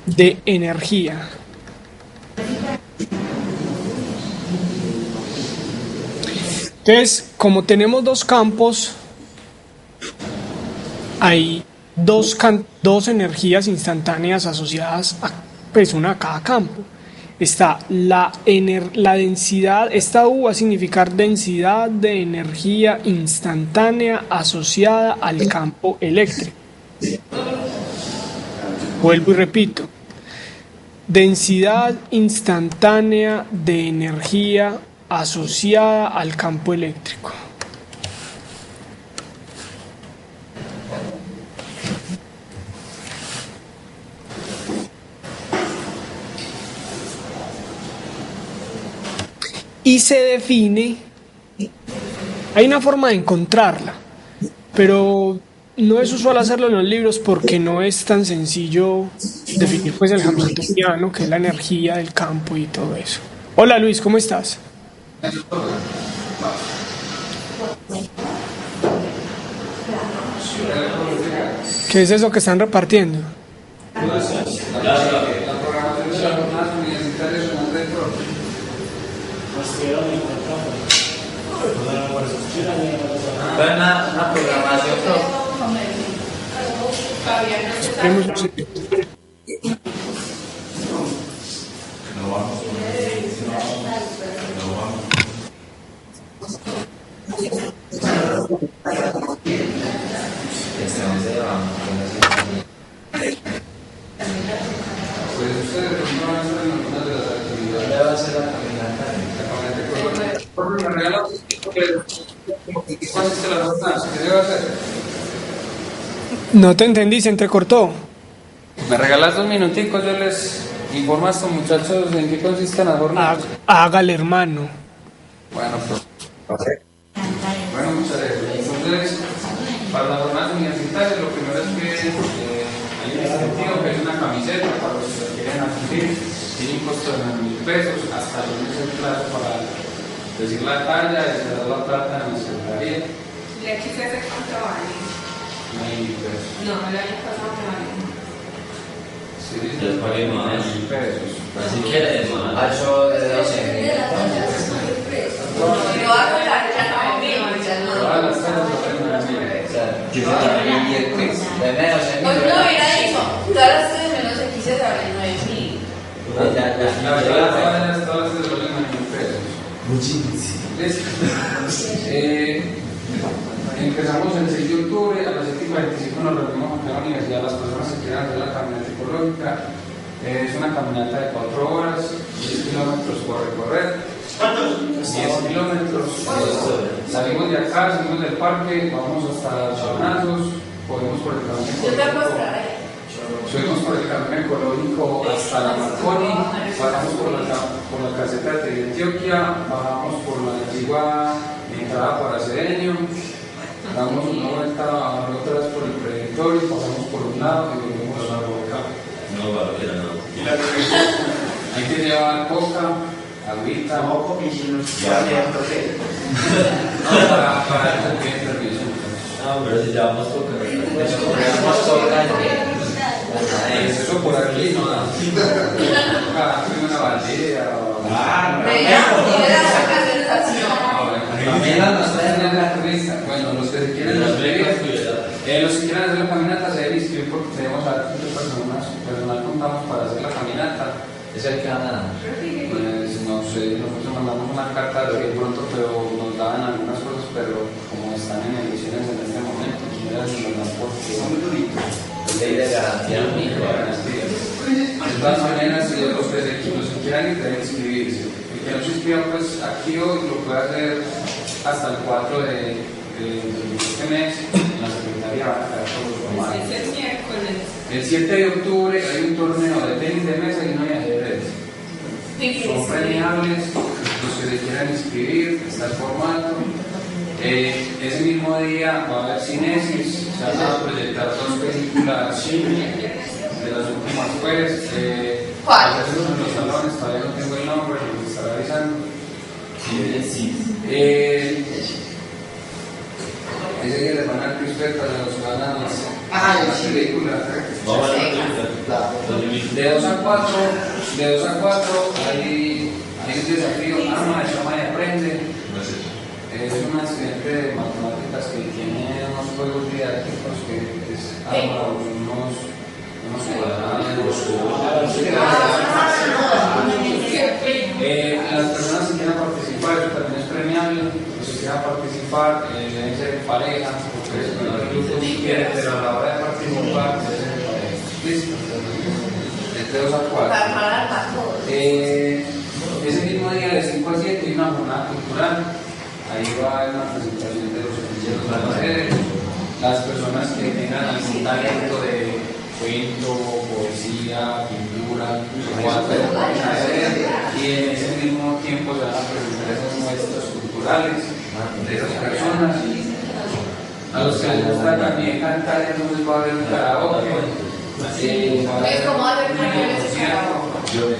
de energía. Entonces, como tenemos dos campos, hay dos energías instantáneas asociadas a, pues, una a cada campo. Está la densidad, esta U va a significar densidad de energía instantánea asociada al campo eléctrico. Vuelvo y repito, densidad instantánea de energía asociada al campo eléctrico. Y se define, hay una forma de encontrarla, pero no es usual hacerlo en los libros porque no es tan sencillo definir pues el hamiltoniano, que es la energía del campo y todo eso. Hola Luis, ¿cómo estás? ¿Qué es eso que están repartiendo? Una programación ¿Qué consiste la jornada? ¿Qué debo hacer? No te entendí, se entrecortó. ¿Me regalas 2 minuticos? Yo les informo a estos muchachos en qué consiste la jornada. Hágale, hermano. Bueno, pues. Bueno, muchas gracias. Entonces, para las jornadas universitarias, lo primero es que hay un incentivo que es una camiseta para los que quieren adquirir. Tiene un costo de 9.000 pesos. Hasta el lunes el plazo para decir la talla y se da la plata en la secretaría. ¿La XS cuánto vale? 9.000 pesos. No, el año pasado me vale. Sí, les pagué 9.000 pesos. Si quieres, eso de 12. Yo hago la ya no Todas las tallas valen 9.000. Que se también 10 pesos. De menos en Pues no, era eso. Todas las de menos X se valen 9.000. La verdad, todas las valen 9.000 pesos. Muchísimo. Empezamos el 6 de octubre, a las 7:45 nos reunimos aquí en la universidad, las personas que quieran hacer la caminata ecológica. Es una caminata de 4 horas, 10 kilómetros por recorrer. ¿Cuántos? 10 kilómetros. Salimos de acá, salimos del parque, vamos hasta Chabonazos, podemos por el camino Yo te puedo ecológico. esperar ahí. Subimos por el camino ecológico hasta la Marconi, pasamos por la caseta de Antioquia, bajamos por la antigua entrada para Cedeño, damos una vuelta otra vez por el predictorio, pasamos por un lado y volvemos a la boca. No, Barbera, no. Hay que llevar coca, agüita, Tampoco piscinos. Ya, para el bien servicio. No, pero si llevamos coca. Eso por aquí no da. Una bandera o... Vea, tiene la caracterización. Bueno, los que se quieren los que quieran hacer la caminata se deben inscribir porque tenemos a 15 personal contamos para hacer la caminata. Es el que anda. Pues no sé, nosotros mandamos una carta de pronto, pero nos daban algunas cosas, pero como están en ediciones en este momento, quieran nos dan porque Ley de garantía mínima. de todas maneras, los que quieran ir deben inscribirse. El que no se inscriba, pues aquí hoy lo puede hacer hasta el 4 de este mes en la Secretaría van a quedar todos los formales. Es el miércoles. El 7 de octubre hay un torneo de tenis de mesa y no hay ajedrez. Son premiables, los que se quieran inscribir, está el formato. Ese mismo día va a haber cinesis, se van a proyectar 2 películas de las últimas pues. ¿Cuál? Uno en los salones, todavía no tengo el nombre, nos estará avisando. Ese día les van a dar crispetas a los que van a las películas. Vamos a la De 2 a 4, hay un desafío, ama, llama y aprende. Es un estudiante de matemáticas que tiene unos juegos didácticos que es unos cuadrados. Las personas que quieran participar, eso también es premiable. Los que quieran participar deben ser en pareja, porque es el grupo si quiere, pero a la hora de participar debe ser en pareja. ¿Listo? De 2 a 4. Ese mismo día de 5 a 7 hay una jornada cultural. Ahí va a haber una presentación de los oficiales ganaderos, las personas que tengan algún talento de cuento, poesía, pintura, pueden hacer, y en ese mismo tiempo se van a presentar esas muestras culturales de esas personas. A los que les gusta también cantar, entonces va a haber un karaoke. ¿Cómo hacer Yo creo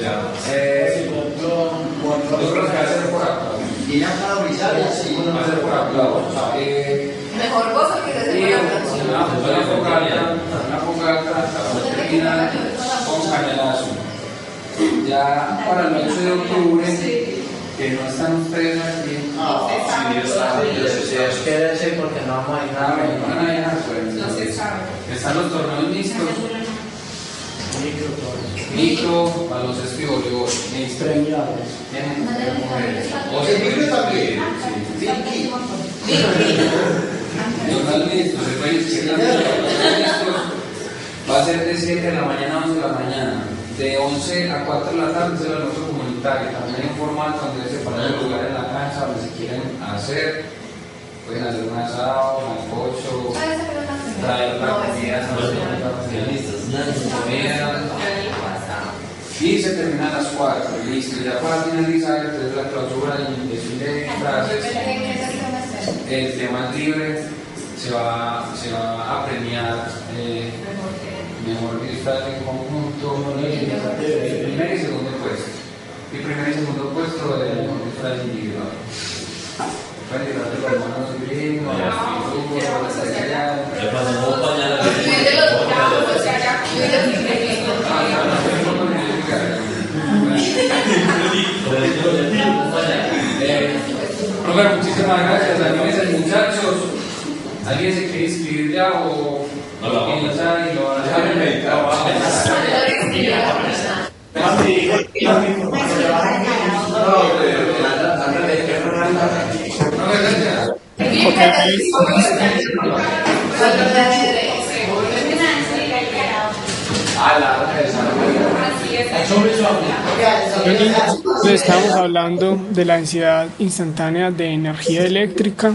que va a ser por aplauso. Y ya para brillar, sí. Va a ser por aplauso. Mejor cosa que se sepa la canción. Una fogata termina con canelazo. Ya para el 8 de octubre, que no están ustedes aquí, Si Dios quiere, sí, porque no vamos a ir nada. No se sabe. están los torneos mixtos, micro, baloncesto y voleibol. Premiables. O sea, micro también. Los mixtos, se pueden inscribir a los mixtos. Va a ser de 7 de la mañana a 11 de la mañana. De 11 a 4 de la tarde es el almuerzo comunitario. También hay un formato donde se separan el lugar en la cancha donde se quieren hacer. pueden hacer un asado, un cocho, traer la comida, y se termina a las 4, listo, ya para finalizar, entonces la clausura y el de frases, el tema libre se va a premiar mejor frase en conjunto, el primer y segundo puesto. El primer y segundo puesto de mejor frase individual. Pueden llevar de las manos bien, a las pinturas, a las talladas. Profe, muchísimas gracias. Anímense, muchachos. ¿Alguien se quiere inscribir ya o piensa y lo van a dejar en meditado? Estamos hablando de la densidad instantánea de energía eléctrica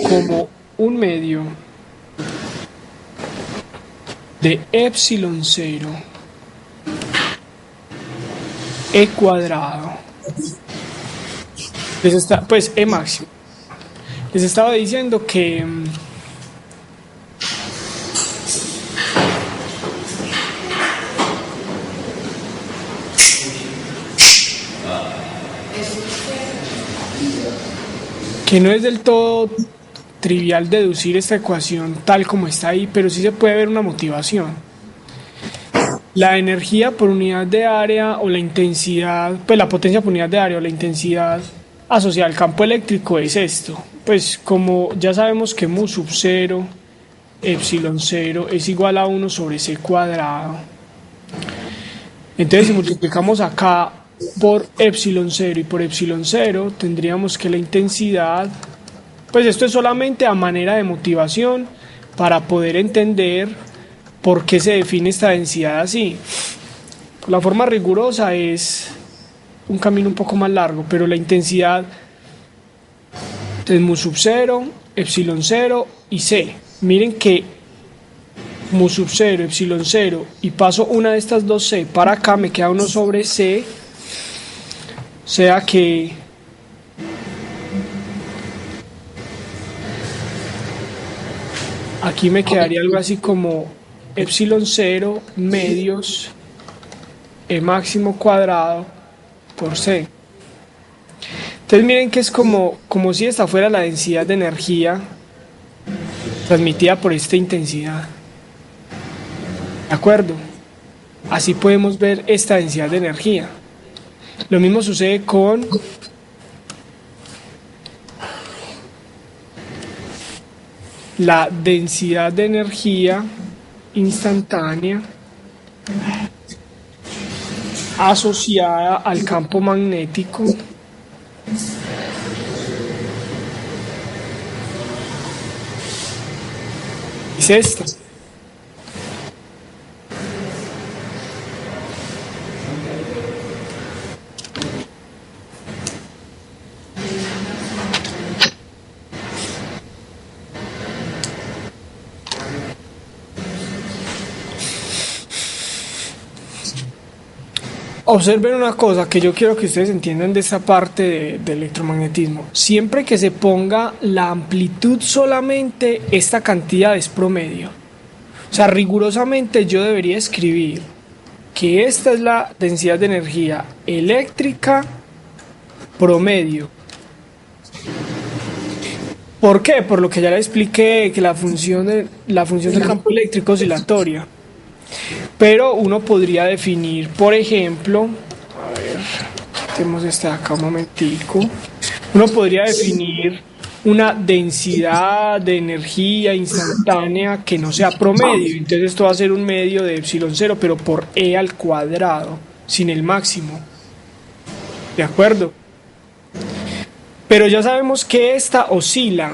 como un medio de epsilon 0 e cuadrado. Pues E máximo. Les estaba diciendo que no es del todo trivial deducir esta ecuación tal como está ahí, pero sí se puede ver una motivación. La energía por unidad de área o la intensidad, pues la potencia por unidad de área o la intensidad asociada al campo eléctrico es esto. Pues como ya sabemos que mu sub 0, epsilon 0 es igual a 1 sobre c cuadrado. Entonces si multiplicamos acá por epsilon 0 y por epsilon 0 tendríamos que la intensidad, pues esto es solamente a manera de motivación para poder entender por qué se define esta densidad así. La forma rigurosa es un camino un poco más largo, pero la intensidad es mu sub 0, epsilon 0 y c. Miren que mu sub 0, epsilon 0 y paso una de estas dos c para acá, me queda 1 sobre c. O sea que aquí me quedaría algo así como epsilon 0 medios E máximo cuadrado por C. Entonces miren que es como si esta fuera la densidad de energía transmitida por esta intensidad. ¿De acuerdo? Así podemos ver esta densidad de energía. Lo mismo sucede con la densidad de energía instantánea asociada al campo magnético es esta. Observen una cosa que yo quiero que ustedes entiendan de esta parte de electromagnetismo. Siempre que se ponga la amplitud solamente, esta cantidad es promedio. O sea, rigurosamente yo debería escribir que esta es la densidad de energía eléctrica promedio. ¿Por qué? Por lo que ya le expliqué, que la función del campo eléctrico es oscilatoria. Pero uno podría definir, por ejemplo, a ver, tenemos esta acá un momentico. Uno podría definir una densidad de energía instantánea que no sea promedio. Entonces esto va a ser un medio de epsilon 0, pero por E al cuadrado, sin el máximo. ¿De acuerdo? Pero ya sabemos que esta oscila.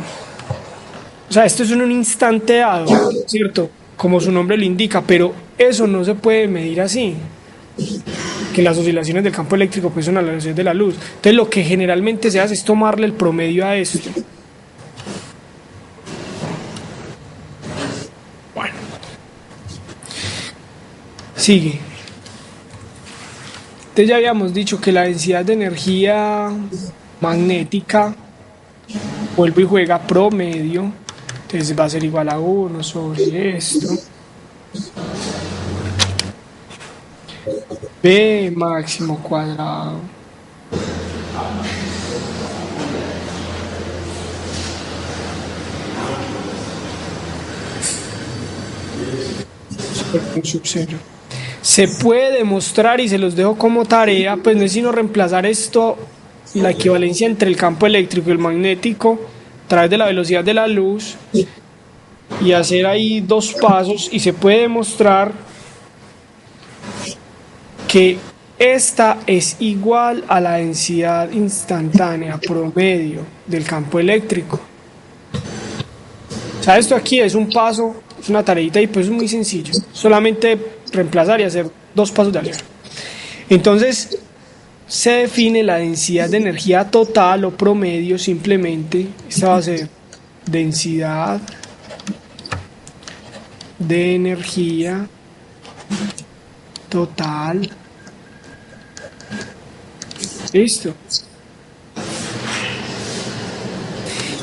O sea, esto es en un instante dado, ¿cierto? Como su nombre lo indica, pero eso no se puede medir así. que las oscilaciones del campo eléctrico pues son a la velocidad de la luz. Entonces lo que generalmente se hace es tomarle el promedio a esto. Bueno, sigue. Entonces ya habíamos dicho que la densidad de energía magnética, vuelvo y juega promedio, entonces va a ser igual a 1 sobre esto. B máximo cuadrado sobre un sub 0. Se puede demostrar, y se los dejo como tarea, pues no es sino reemplazar esto, la equivalencia entre el campo eléctrico y el magnético a través de la velocidad de la luz, y hacer ahí dos pasos, y se puede demostrar que esta es igual a la densidad instantánea promedio del campo eléctrico. O sea, esto aquí es un paso, es una tareita y pues es muy sencillo. Solamente reemplazar y hacer dos pasos de álgebra. Entonces, se define la densidad de energía total o promedio simplemente. Esta va a ser densidad de energía total. Listo.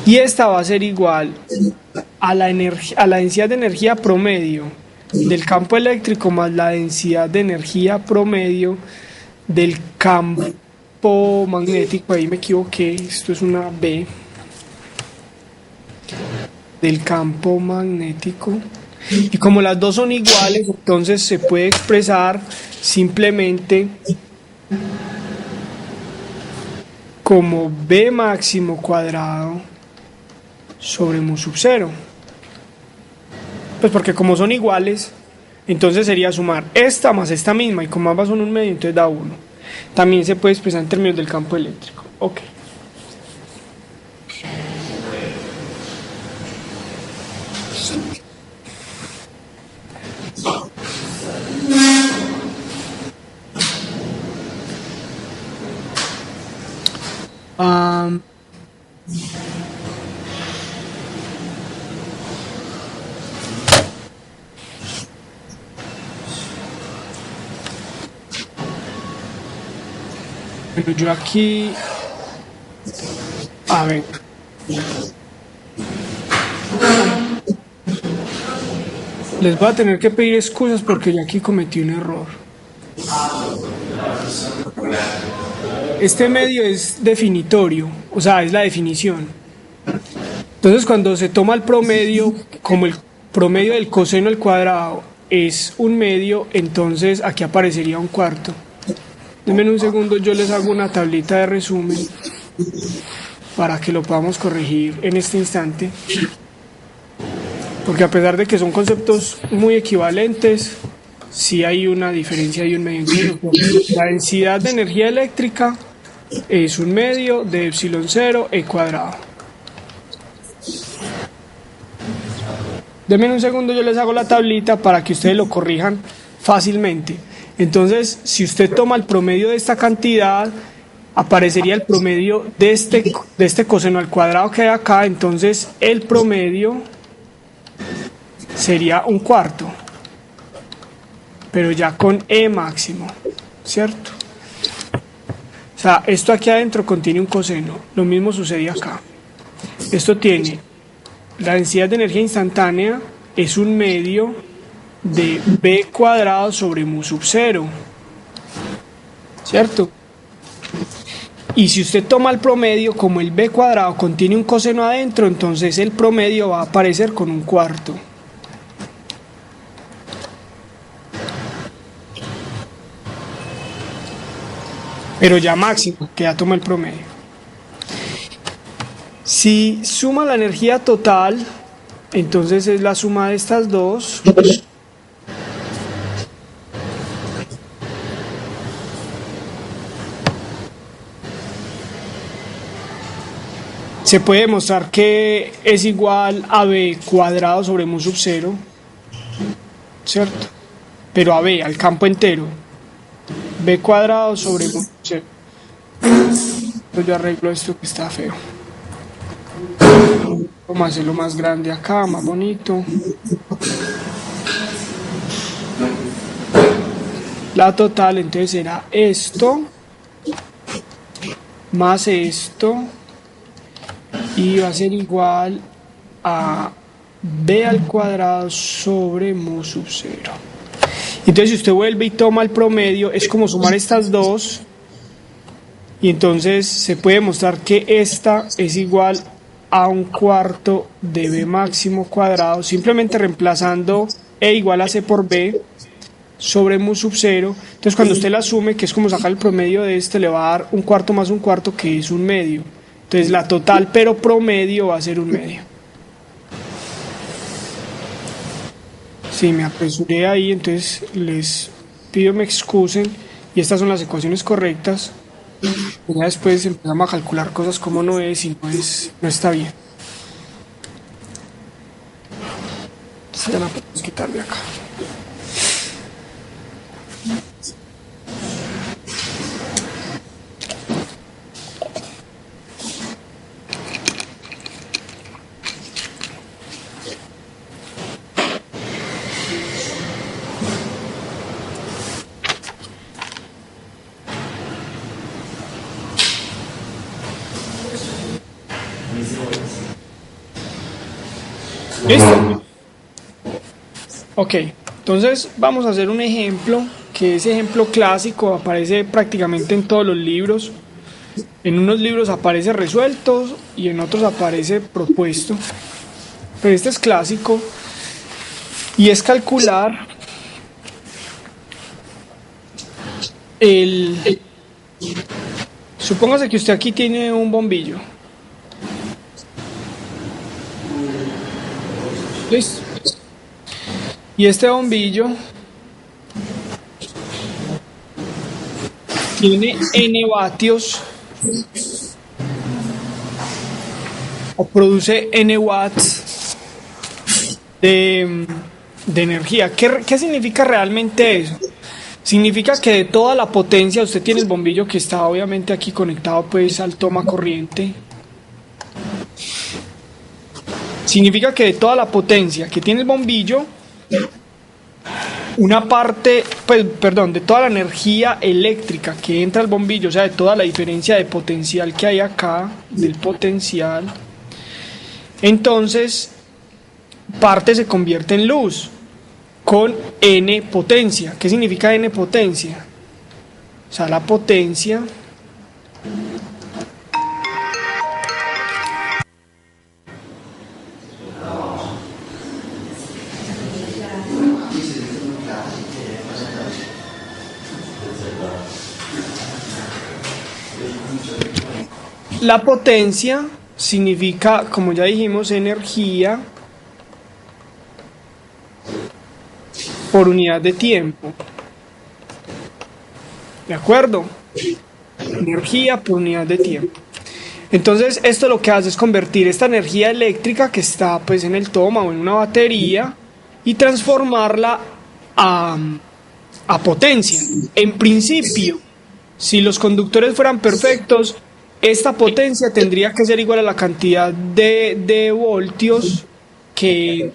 Y esta va a ser igual a la densidad de energía promedio del campo eléctrico más la densidad de energía promedio del campo magnético. Ahí me equivoqué, esto es una B. Del campo magnético. Y como las dos son iguales, entonces se puede expresar simplemente como B máximo cuadrado sobre mu sub 0. Pues porque como son iguales, entonces sería sumar esta más esta misma, y como ambas son un medio, entonces da 1. También se puede expresar en términos del campo eléctrico. Ok. Bueno, yo aquí, a ver, les voy a tener que pedir excusas porque yo aquí cometí un error. Este medio es definitorio, o sea, es la definición. Entonces, cuando se toma el promedio, como el promedio del coseno al cuadrado es un medio, entonces aquí aparecería un cuarto. Denme un segundo, yo les hago una tablita de resumen para que lo podamos corregir en este instante. Porque a pesar de que son conceptos muy equivalentes, sí hay una diferencia y un medio. La densidad de energía eléctrica es un medio de epsilon 0 e cuadrado. Denme un segundo, yo les hago la tablita para que ustedes lo corrijan fácilmente. Entonces, si usted toma el promedio de esta cantidad, aparecería el promedio de este coseno al cuadrado que hay acá. Entonces, el promedio sería un cuarto, pero ya con E máximo, ¿cierto? O sea, esto aquí adentro contiene un coseno. Lo mismo sucede acá. Esto tiene la densidad de energía instantánea, es un medio de B cuadrado sobre mu sub 0, ¿cierto? Y si usted toma el promedio, como el B cuadrado contiene un coseno adentro, entonces el promedio va a aparecer con un cuarto. Pero ya máximo, que ya toma el promedio. Si suma la energía total, entonces es la suma de estas dos. Se puede demostrar que es igual a B cuadrado sobre mu sub 0, ¿cierto? Pero a B, al campo entero. B cuadrado sobre mu sub 0. Entonces yo arreglo esto que está feo. Vamos a hacerlo más grande acá, más bonito. La total entonces será esto más esto y va a ser igual a b al cuadrado sobre mu sub 0. Entonces si usted vuelve y toma el promedio es como sumar estas dos y entonces se puede demostrar que esta es igual a un cuarto de b máximo cuadrado, simplemente reemplazando e igual a c por b sobre mu sub 0. Entonces cuando usted la sume, que es como sacar el promedio de este, le va a dar un cuarto más un cuarto, que es un medio. Entonces la total pero promedio va a ser un medio. Sí, me apresuré ahí, entonces les pido me excusen y estas son las ecuaciones correctas. Y ya después empezamos a calcular cosas como no es y no está bien. Ya la podemos quitar de acá. ¿Listo? Ok, entonces vamos a hacer un ejemplo, que ese ejemplo clásico aparece prácticamente en todos los libros. En unos libros aparece resuelto y en otros aparece propuesto. Pero este es clásico y es calcular supóngase que usted aquí tiene un bombillo. ¿Listo? Y este bombillo tiene n vatios o produce n watts de energía. ¿Qué significa realmente eso? Significa que de toda la potencia, usted tiene el bombillo que está obviamente aquí conectado pues al toma corriente. Significa que de toda la potencia que tiene el bombillo, una parte, de toda la energía eléctrica que entra al bombillo, o sea, de toda la diferencia de potencial que hay acá, del potencial, entonces parte se convierte en luz con n potencia. ¿Qué significa n potencia? O sea, la potencia la potencia significa, como ya dijimos, energía por unidad de tiempo. ¿De acuerdo? Energía por unidad de tiempo. Entonces, esto lo que hace es convertir esta energía eléctrica que está pues en el toma o en una batería y transformarla a potencia. En principio, si los conductores fueran perfectos, esta potencia tendría que ser igual a la cantidad de voltios que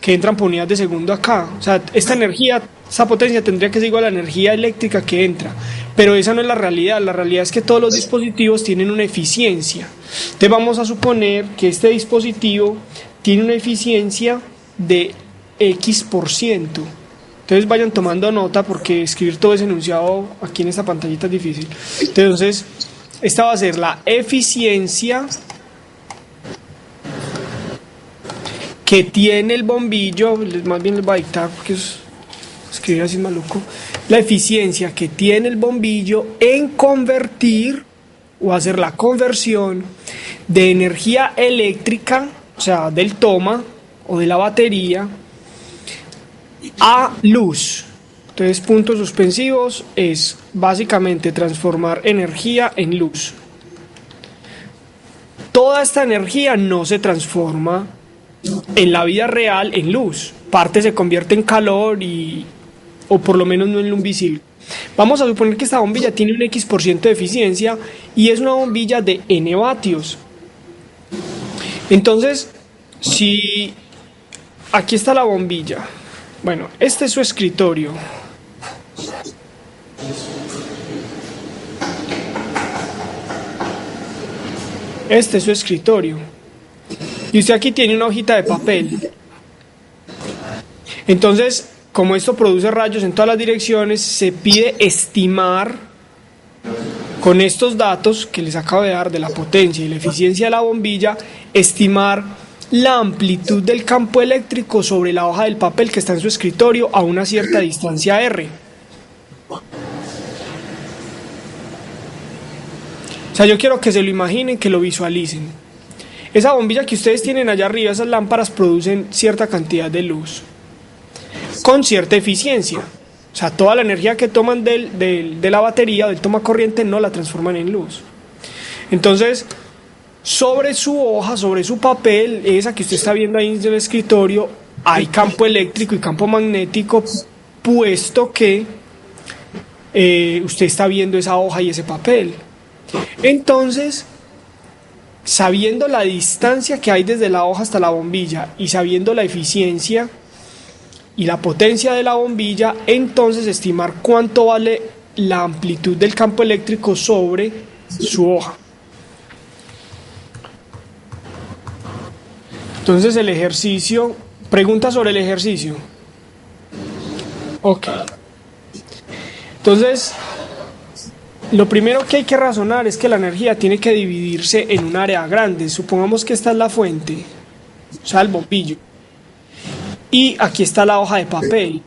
entran por unidad de segundo acá. O sea, esta potencia tendría que ser igual a la energía eléctrica que entra. Pero esa no es la realidad. La realidad es que todos los dispositivos tienen una eficiencia. Entonces vamos a suponer que este dispositivo tiene una eficiencia de X%. Entonces vayan tomando nota porque escribir todo ese enunciado aquí en esta pantallita es difícil. Entonces, esta va a ser la eficiencia que tiene el bombillo, más bien les voy a dictar porque escribir así es maluco. La eficiencia que tiene el bombillo en convertir o hacer la conversión de energía eléctrica, o sea, del toma o de la batería, a luz. Entonces, puntos suspensivos es básicamente transformar energía en luz. Toda esta energía no se transforma en la vida real en luz. Parte se convierte en calor o por lo menos no en Vamos a suponer que esta bombilla tiene un X% de eficiencia y es una bombilla de N vatios. Entonces, si aquí está la bombilla, bueno, este es su escritorio. Este es su escritorio. Y usted aquí tiene una hojita de papel. Entonces, como esto produce rayos en todas las direcciones, se pide estimar con estos datos que les acabo de dar de la potencia y la eficiencia de la bombilla, estimar la amplitud del campo eléctrico sobre la hoja del papel que está en su escritorio a una cierta distancia R. O sea, yo quiero que se lo imaginen, que lo visualicen. Esa bombilla que ustedes tienen allá arriba, esas lámparas producen cierta cantidad de luz con cierta eficiencia. O sea, toda la energía que toman de la batería, del toma corriente, no la transforman en luz. Entonces, sobre su hoja, sobre su papel, esa que usted está viendo ahí en el escritorio, hay campo eléctrico y campo magnético, puesto que usted está viendo esa hoja y ese papel. Entonces, sabiendo la distancia que hay desde la hoja hasta la bombilla y sabiendo la eficiencia y la potencia de la bombilla, entonces estimar cuánto vale la amplitud del campo eléctrico sobre su hoja. Entonces el ejercicio, pregunta sobre el ejercicio. Ok. Entonces, lo primero que hay que razonar es que la energía tiene que dividirse en un área grande. Supongamos que esta es la fuente, o sea, el bombillo. Y aquí está la hoja de papel.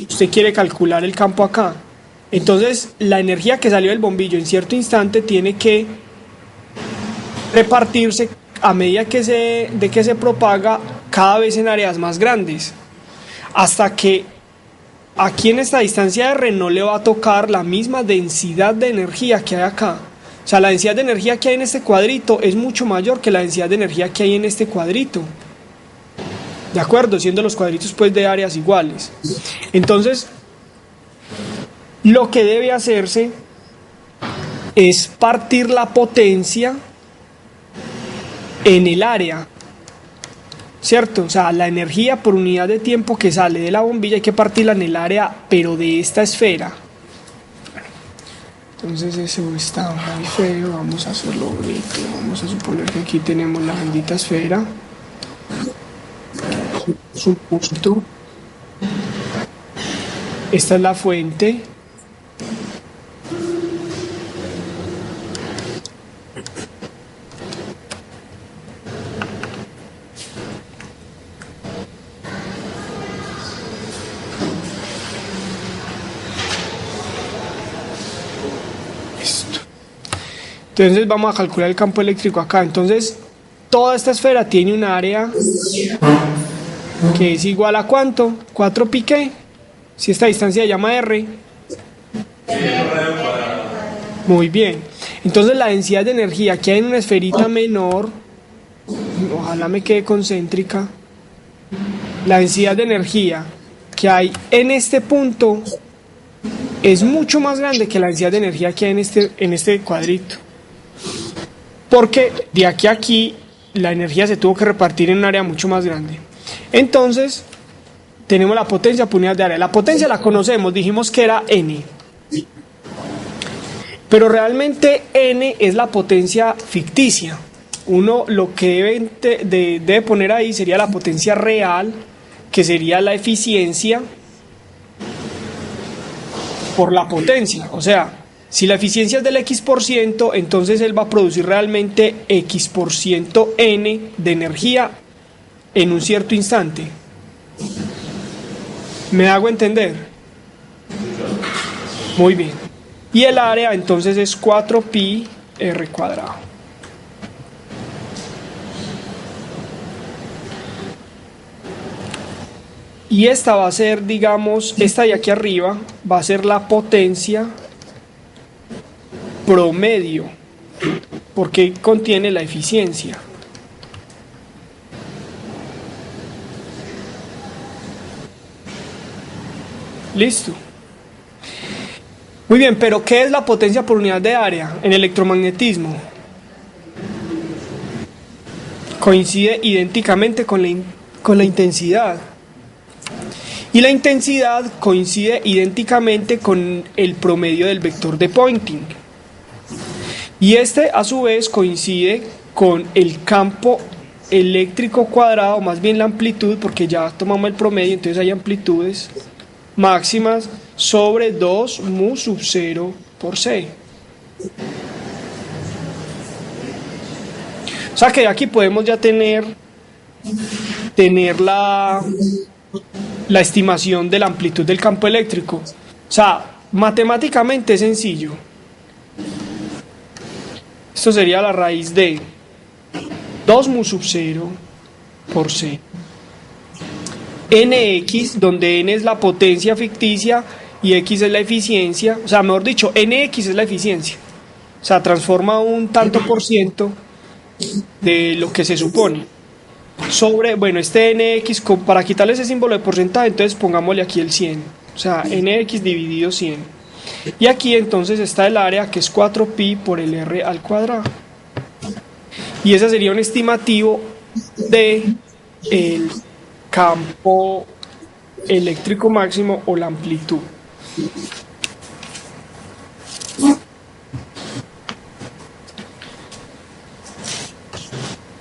Usted quiere calcular el campo acá. Entonces, la energía que salió del bombillo en cierto instante tiene que repartirse a medida que se propaga cada vez en áreas más grandes. Hasta que aquí en esta distancia R no le va a tocar la misma densidad de energía que hay acá. O sea, la densidad de energía que hay en este cuadrito es mucho mayor que la densidad de energía que hay en este cuadrito. ¿De acuerdo? Siendo los cuadritos pues de áreas iguales. Entonces, lo que debe hacerse es partir la potencia en el área, ¿cierto? O sea, la energía por unidad de tiempo que sale de la bombilla hay que partirla en el área, pero de esta esfera. Entonces eso está muy feo, vamos a hacerlo bonito. Vamos a suponer que aquí tenemos la bendita esfera. Es un punto. Esta es la fuente. Entonces vamos a calcular el campo eléctrico acá. Entonces toda esta esfera tiene un área que es igual a ¿cuánto? 4 pi ¿qué? Si esta distancia se llama R. Muy bien. Entonces la densidad de energía que hay en una esferita menor, ojalá me quede concéntrica, la densidad de energía que hay en este punto es mucho más grande que la densidad de energía que hay en este cuadrito. Porque de aquí a aquí la energía se tuvo que repartir en un área mucho más grande. Entonces, tenemos la potencia por unidad de área. La potencia la conocemos, dijimos que era N. Pero realmente N es la potencia ficticia. Uno lo que debe poner ahí sería la potencia real, que sería la eficiencia por la potencia. O sea, si la eficiencia es del X%, entonces él va a producir realmente X% N de energía en un cierto instante. ¿Me hago entender? Muy bien. Y el área entonces es 4 pi R cuadrado. Y esta va a ser, digamos, esta de aquí arriba va a ser la potencia promedio, porque contiene la eficiencia. Listo. Muy bien, pero ¿qué es la potencia por unidad de área en electromagnetismo? Coincide idénticamente con la intensidad. Y la intensidad coincide idénticamente con el promedio del vector de Poynting. Y este a su vez coincide con el campo eléctrico cuadrado, más bien la amplitud, porque ya tomamos el promedio, entonces hay amplitudes máximas sobre 2 mu sub 0 por C. O sea que aquí podemos ya tener la estimación de la amplitud del campo eléctrico. O sea, matemáticamente es sencillo. Esto sería la raíz de 2 mu sub 0 por C. Nx, donde n es la potencia ficticia y x es la eficiencia, o sea, mejor dicho, nx es la eficiencia. O sea, transforma un tanto por ciento de lo que se supone. Sobre, bueno, este nx, para quitarle ese símbolo de porcentaje, entonces pongámosle aquí el 100. O sea, nx dividido 100. Y aquí entonces está el área, que es 4pi por el r al cuadrado. Y ese sería un estimativo de el campo eléctrico máximo o la amplitud.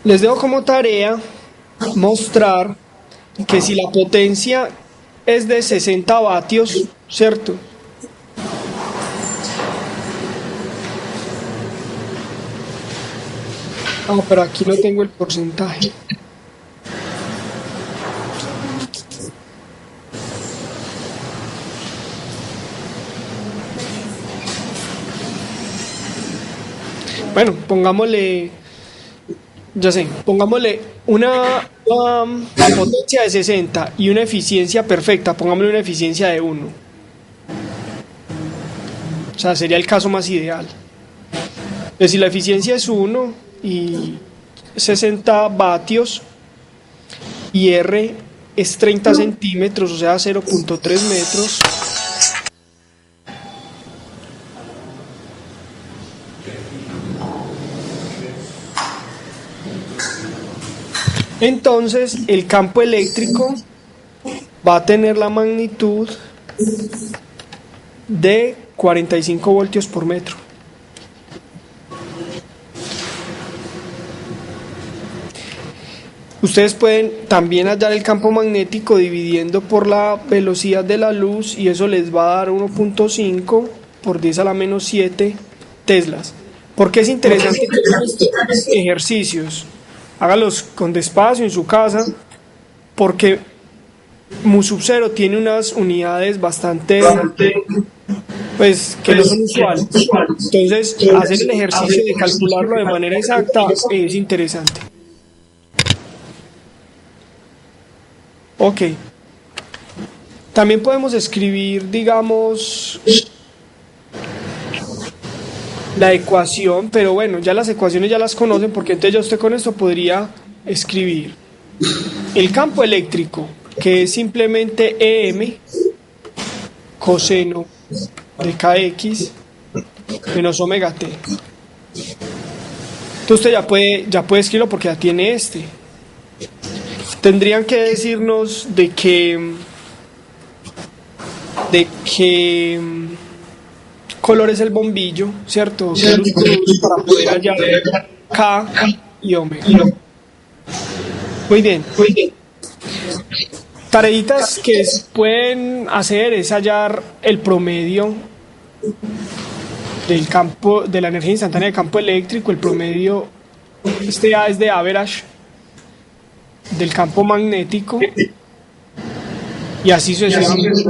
Les dejo como tarea mostrar que si la potencia es de 60 vatios, ¿cierto? Ah, pero aquí no tengo el porcentaje. Bueno, pongámosle, ya sé, pongámosle una potencia de 60 y una eficiencia perfecta, pongámosle una eficiencia de 1. O sea, sería el caso más ideal. Entonces, si la eficiencia es 1 y 60 vatios y R es 30 centímetros, o sea, 0.3 metros. Entonces, el campo eléctrico va a tener la magnitud de 45 voltios por metro. Ustedes pueden también hallar el campo magnético dividiendo por la velocidad de la luz y eso les va a dar 1.5 por 10 a la menos 7 teslas. ¿Por qué es interesante que hagan estos ejercicios? Hágalos con despacio en su casa, porque mu sub 0 tiene unas unidades bastante, pues, que no son usuales. Entonces, hacer el ejercicio de calcularlo de manera exacta es interesante. Ok. También podemos escribir, digamos, la ecuación, pero bueno, ya las ecuaciones ya las conocen, porque entonces ya usted con esto podría escribir el campo eléctrico, que es simplemente EM coseno de kx menos omega t. Entonces usted ya puede escribirlo porque ya tiene este. Tendrían que decirnos de qué color es el bombillo, ¿cierto? Para poder hallar K y omega. Muy bien. Tareitas que pueden hacer es hallar el promedio del campo, de la energía instantánea del campo eléctrico, el promedio, este A es de average, del campo magnético, y así sucesivamente.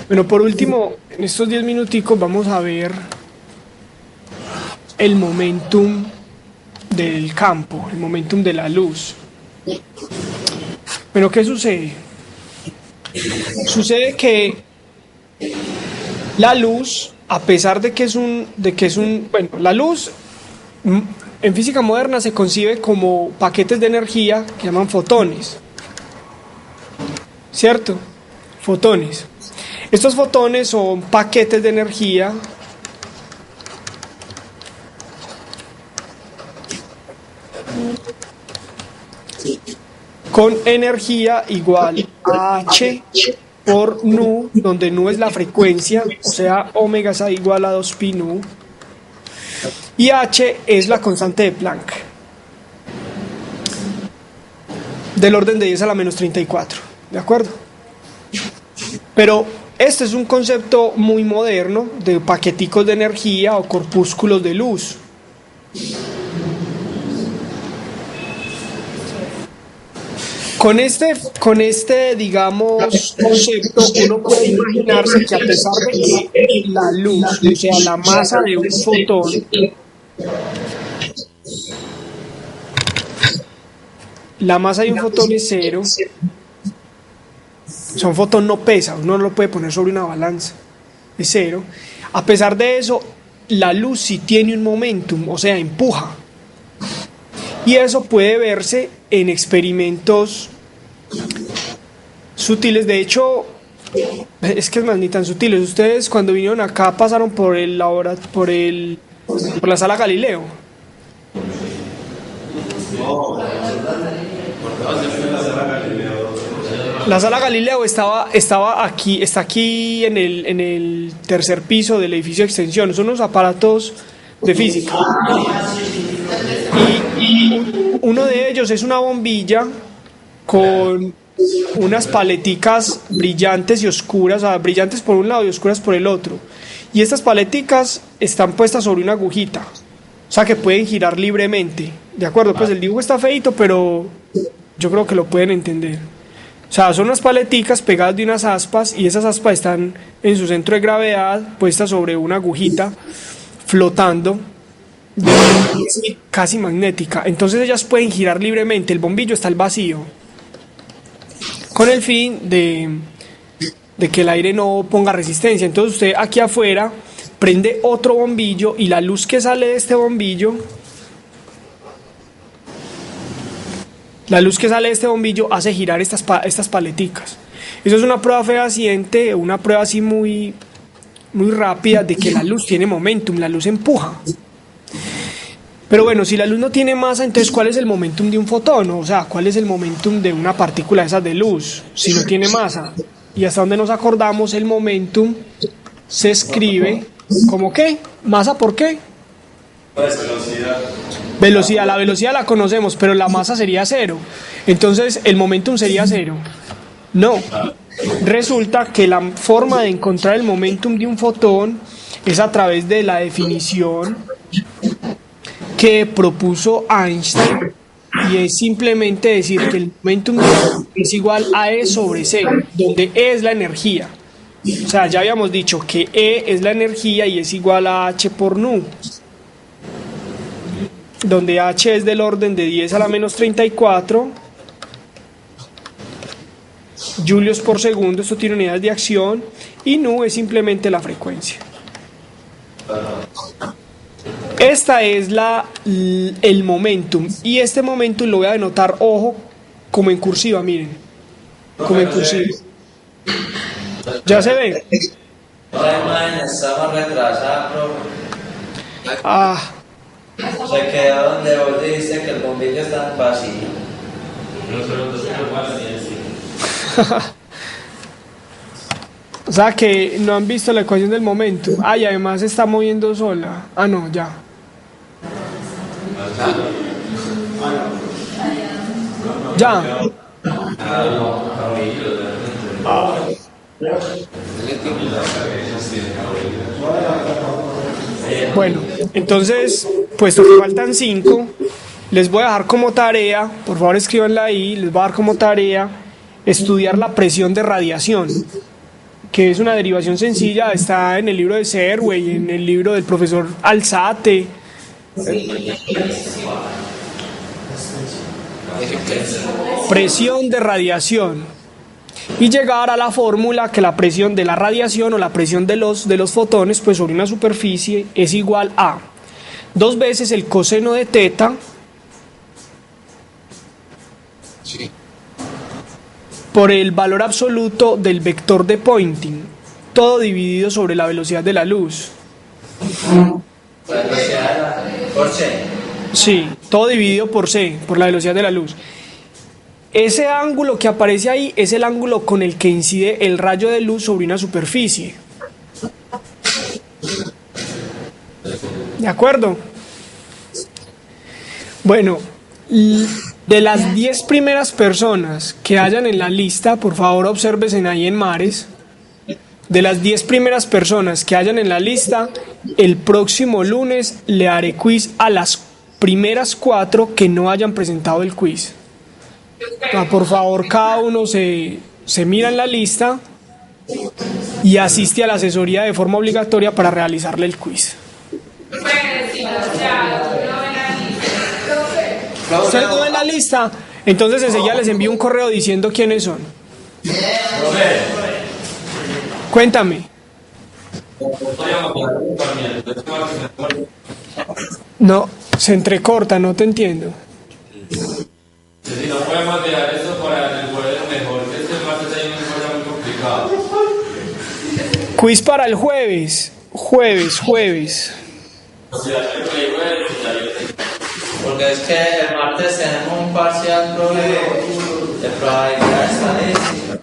Bueno, por último, en estos 10 minuticos vamos a ver el momentum del campo, el momentum de la luz. Bueno, ¿qué sucede? Sucede que la luz, a pesar de que es un, bueno, la luz en física moderna se concibe como paquetes de energía que llaman fotones, ¿cierto? Fotones. Estos fotones son paquetes de energía con energía igual a h por nu, donde nu es la frecuencia, o sea, omega es igual a 2pi nu, y h es la constante de Planck, del orden de 10 a la menos 34, ¿de acuerdo? Pero este es un concepto muy moderno de paqueticos de energía o corpúsculos de luz. Con este, digamos, concepto, uno puede imaginarse que a pesar de que la luz, o sea, la masa de un fotón, la masa de un fotón es cero, o sea, un fotón no pesa, uno no lo puede poner sobre una balanza, es cero. A pesar de eso, la luz sí tiene un momentum, o sea, empuja. Y eso puede verse en experimentos sutiles. De hecho, es que es más ni tan sutiles. Ustedes cuando vinieron acá pasaron por la sala Galileo. La sala Galileo estaba aquí, está aquí en el tercer piso del edificio de extensión. Son unos aparatos de física. Y uno de ellos es una bombilla con unas paleticas brillantes y oscuras, o sea, brillantes por un lado y oscuras por el otro. Y estas paleticas están puestas sobre una agujita, o sea que pueden girar libremente. De acuerdo, pues el dibujo está feito, pero yo creo que lo pueden entender. O sea, son unas paleticas pegadas de unas aspas y esas aspas están en su centro de gravedad puestas sobre una agujita flotando, casi magnética. Entonces ellas pueden girar libremente. El bombillo está al vacío con el fin de que el aire no ponga resistencia. Entonces usted aquí afuera prende otro bombillo y la luz que sale de este bombillo, hace girar estas paleticas. Eso es una prueba fehaciente, una prueba así muy rápida de que la luz tiene momentum, la luz empuja. Pero bueno, si la luz no tiene masa, entonces ¿cuál es el momentum de un fotón? O sea, ¿cuál es el momentum de una partícula de esas de luz si no tiene masa? Y hasta donde nos acordamos, el momentum se escribe como ¿qué? ¿Masa por qué? Velocidad. La velocidad la conocemos, pero la masa sería cero. Entonces, ¿el momentum sería cero? No. Resulta que la forma de encontrar el momentum de un fotón es a través de la definición que propuso Einstein, y es simplemente decir que el momentum es igual a E sobre C, donde E es la energía. O sea, ya habíamos dicho que E es la energía y es igual a H por nu, donde H es del orden de 10 a la menos 34 julios por segundo, esto tiene unidades de acción, y nu es simplemente la frecuencia. Esta es el momentum, y este momentum lo voy a denotar, ojo, como en cursiva, miren, como en cursiva. ¿Ya se ve? Estamos retrasados, Ah. se quedó donde vos dijiste que el bombillo está vacío. O sea que no han visto la ecuación del momento. Ah, y además se está moviendo sola. Ah, no, ya. Ya. Bueno, entonces, puesto que faltan 5, les voy a dejar como tarea, por favor escríbanla ahí, les voy a dar como tarea estudiar la presión de radiación, que es una derivación sencilla, está en el libro de Serway, en el libro del profesor Alzate. Presión de radiación. Y llegar a la fórmula que la presión de la radiación o la presión de los fotones pues sobre una superficie es igual a 2 veces el coseno de teta por el valor absoluto del vector de Poynting. todo dividido sobre la velocidad de la luz. La velocidad por C. Sí, todo dividido por C, por la velocidad de la luz. Ese ángulo que aparece ahí es el ángulo con el que incide el rayo de luz sobre una superficie. ¿De acuerdo? Bueno, de las 10 primeras personas que hayan en la lista, por favor obsérvense ahí en Mares. De las 10 primeras personas que hayan en la lista, el próximo lunes le haré quiz a las primeras 4 que no hayan presentado el quiz. Por favor, cada uno se mira en la lista y asiste a la asesoría de forma obligatoria para realizarle el quiz. ¿Ustedes no ven la lista? Entonces enseguida les envío un correo diciendo quiénes son. Cuéntame. No, se entrecorta, no te entiendo. Si no podemos dejar esto para el jueves mejor, que este martes hay una cosa muy complicada. Quiz para el jueves. Jueves. O sea, el jueves, porque es que el martes tenemos un parcial de probabilidad estadística.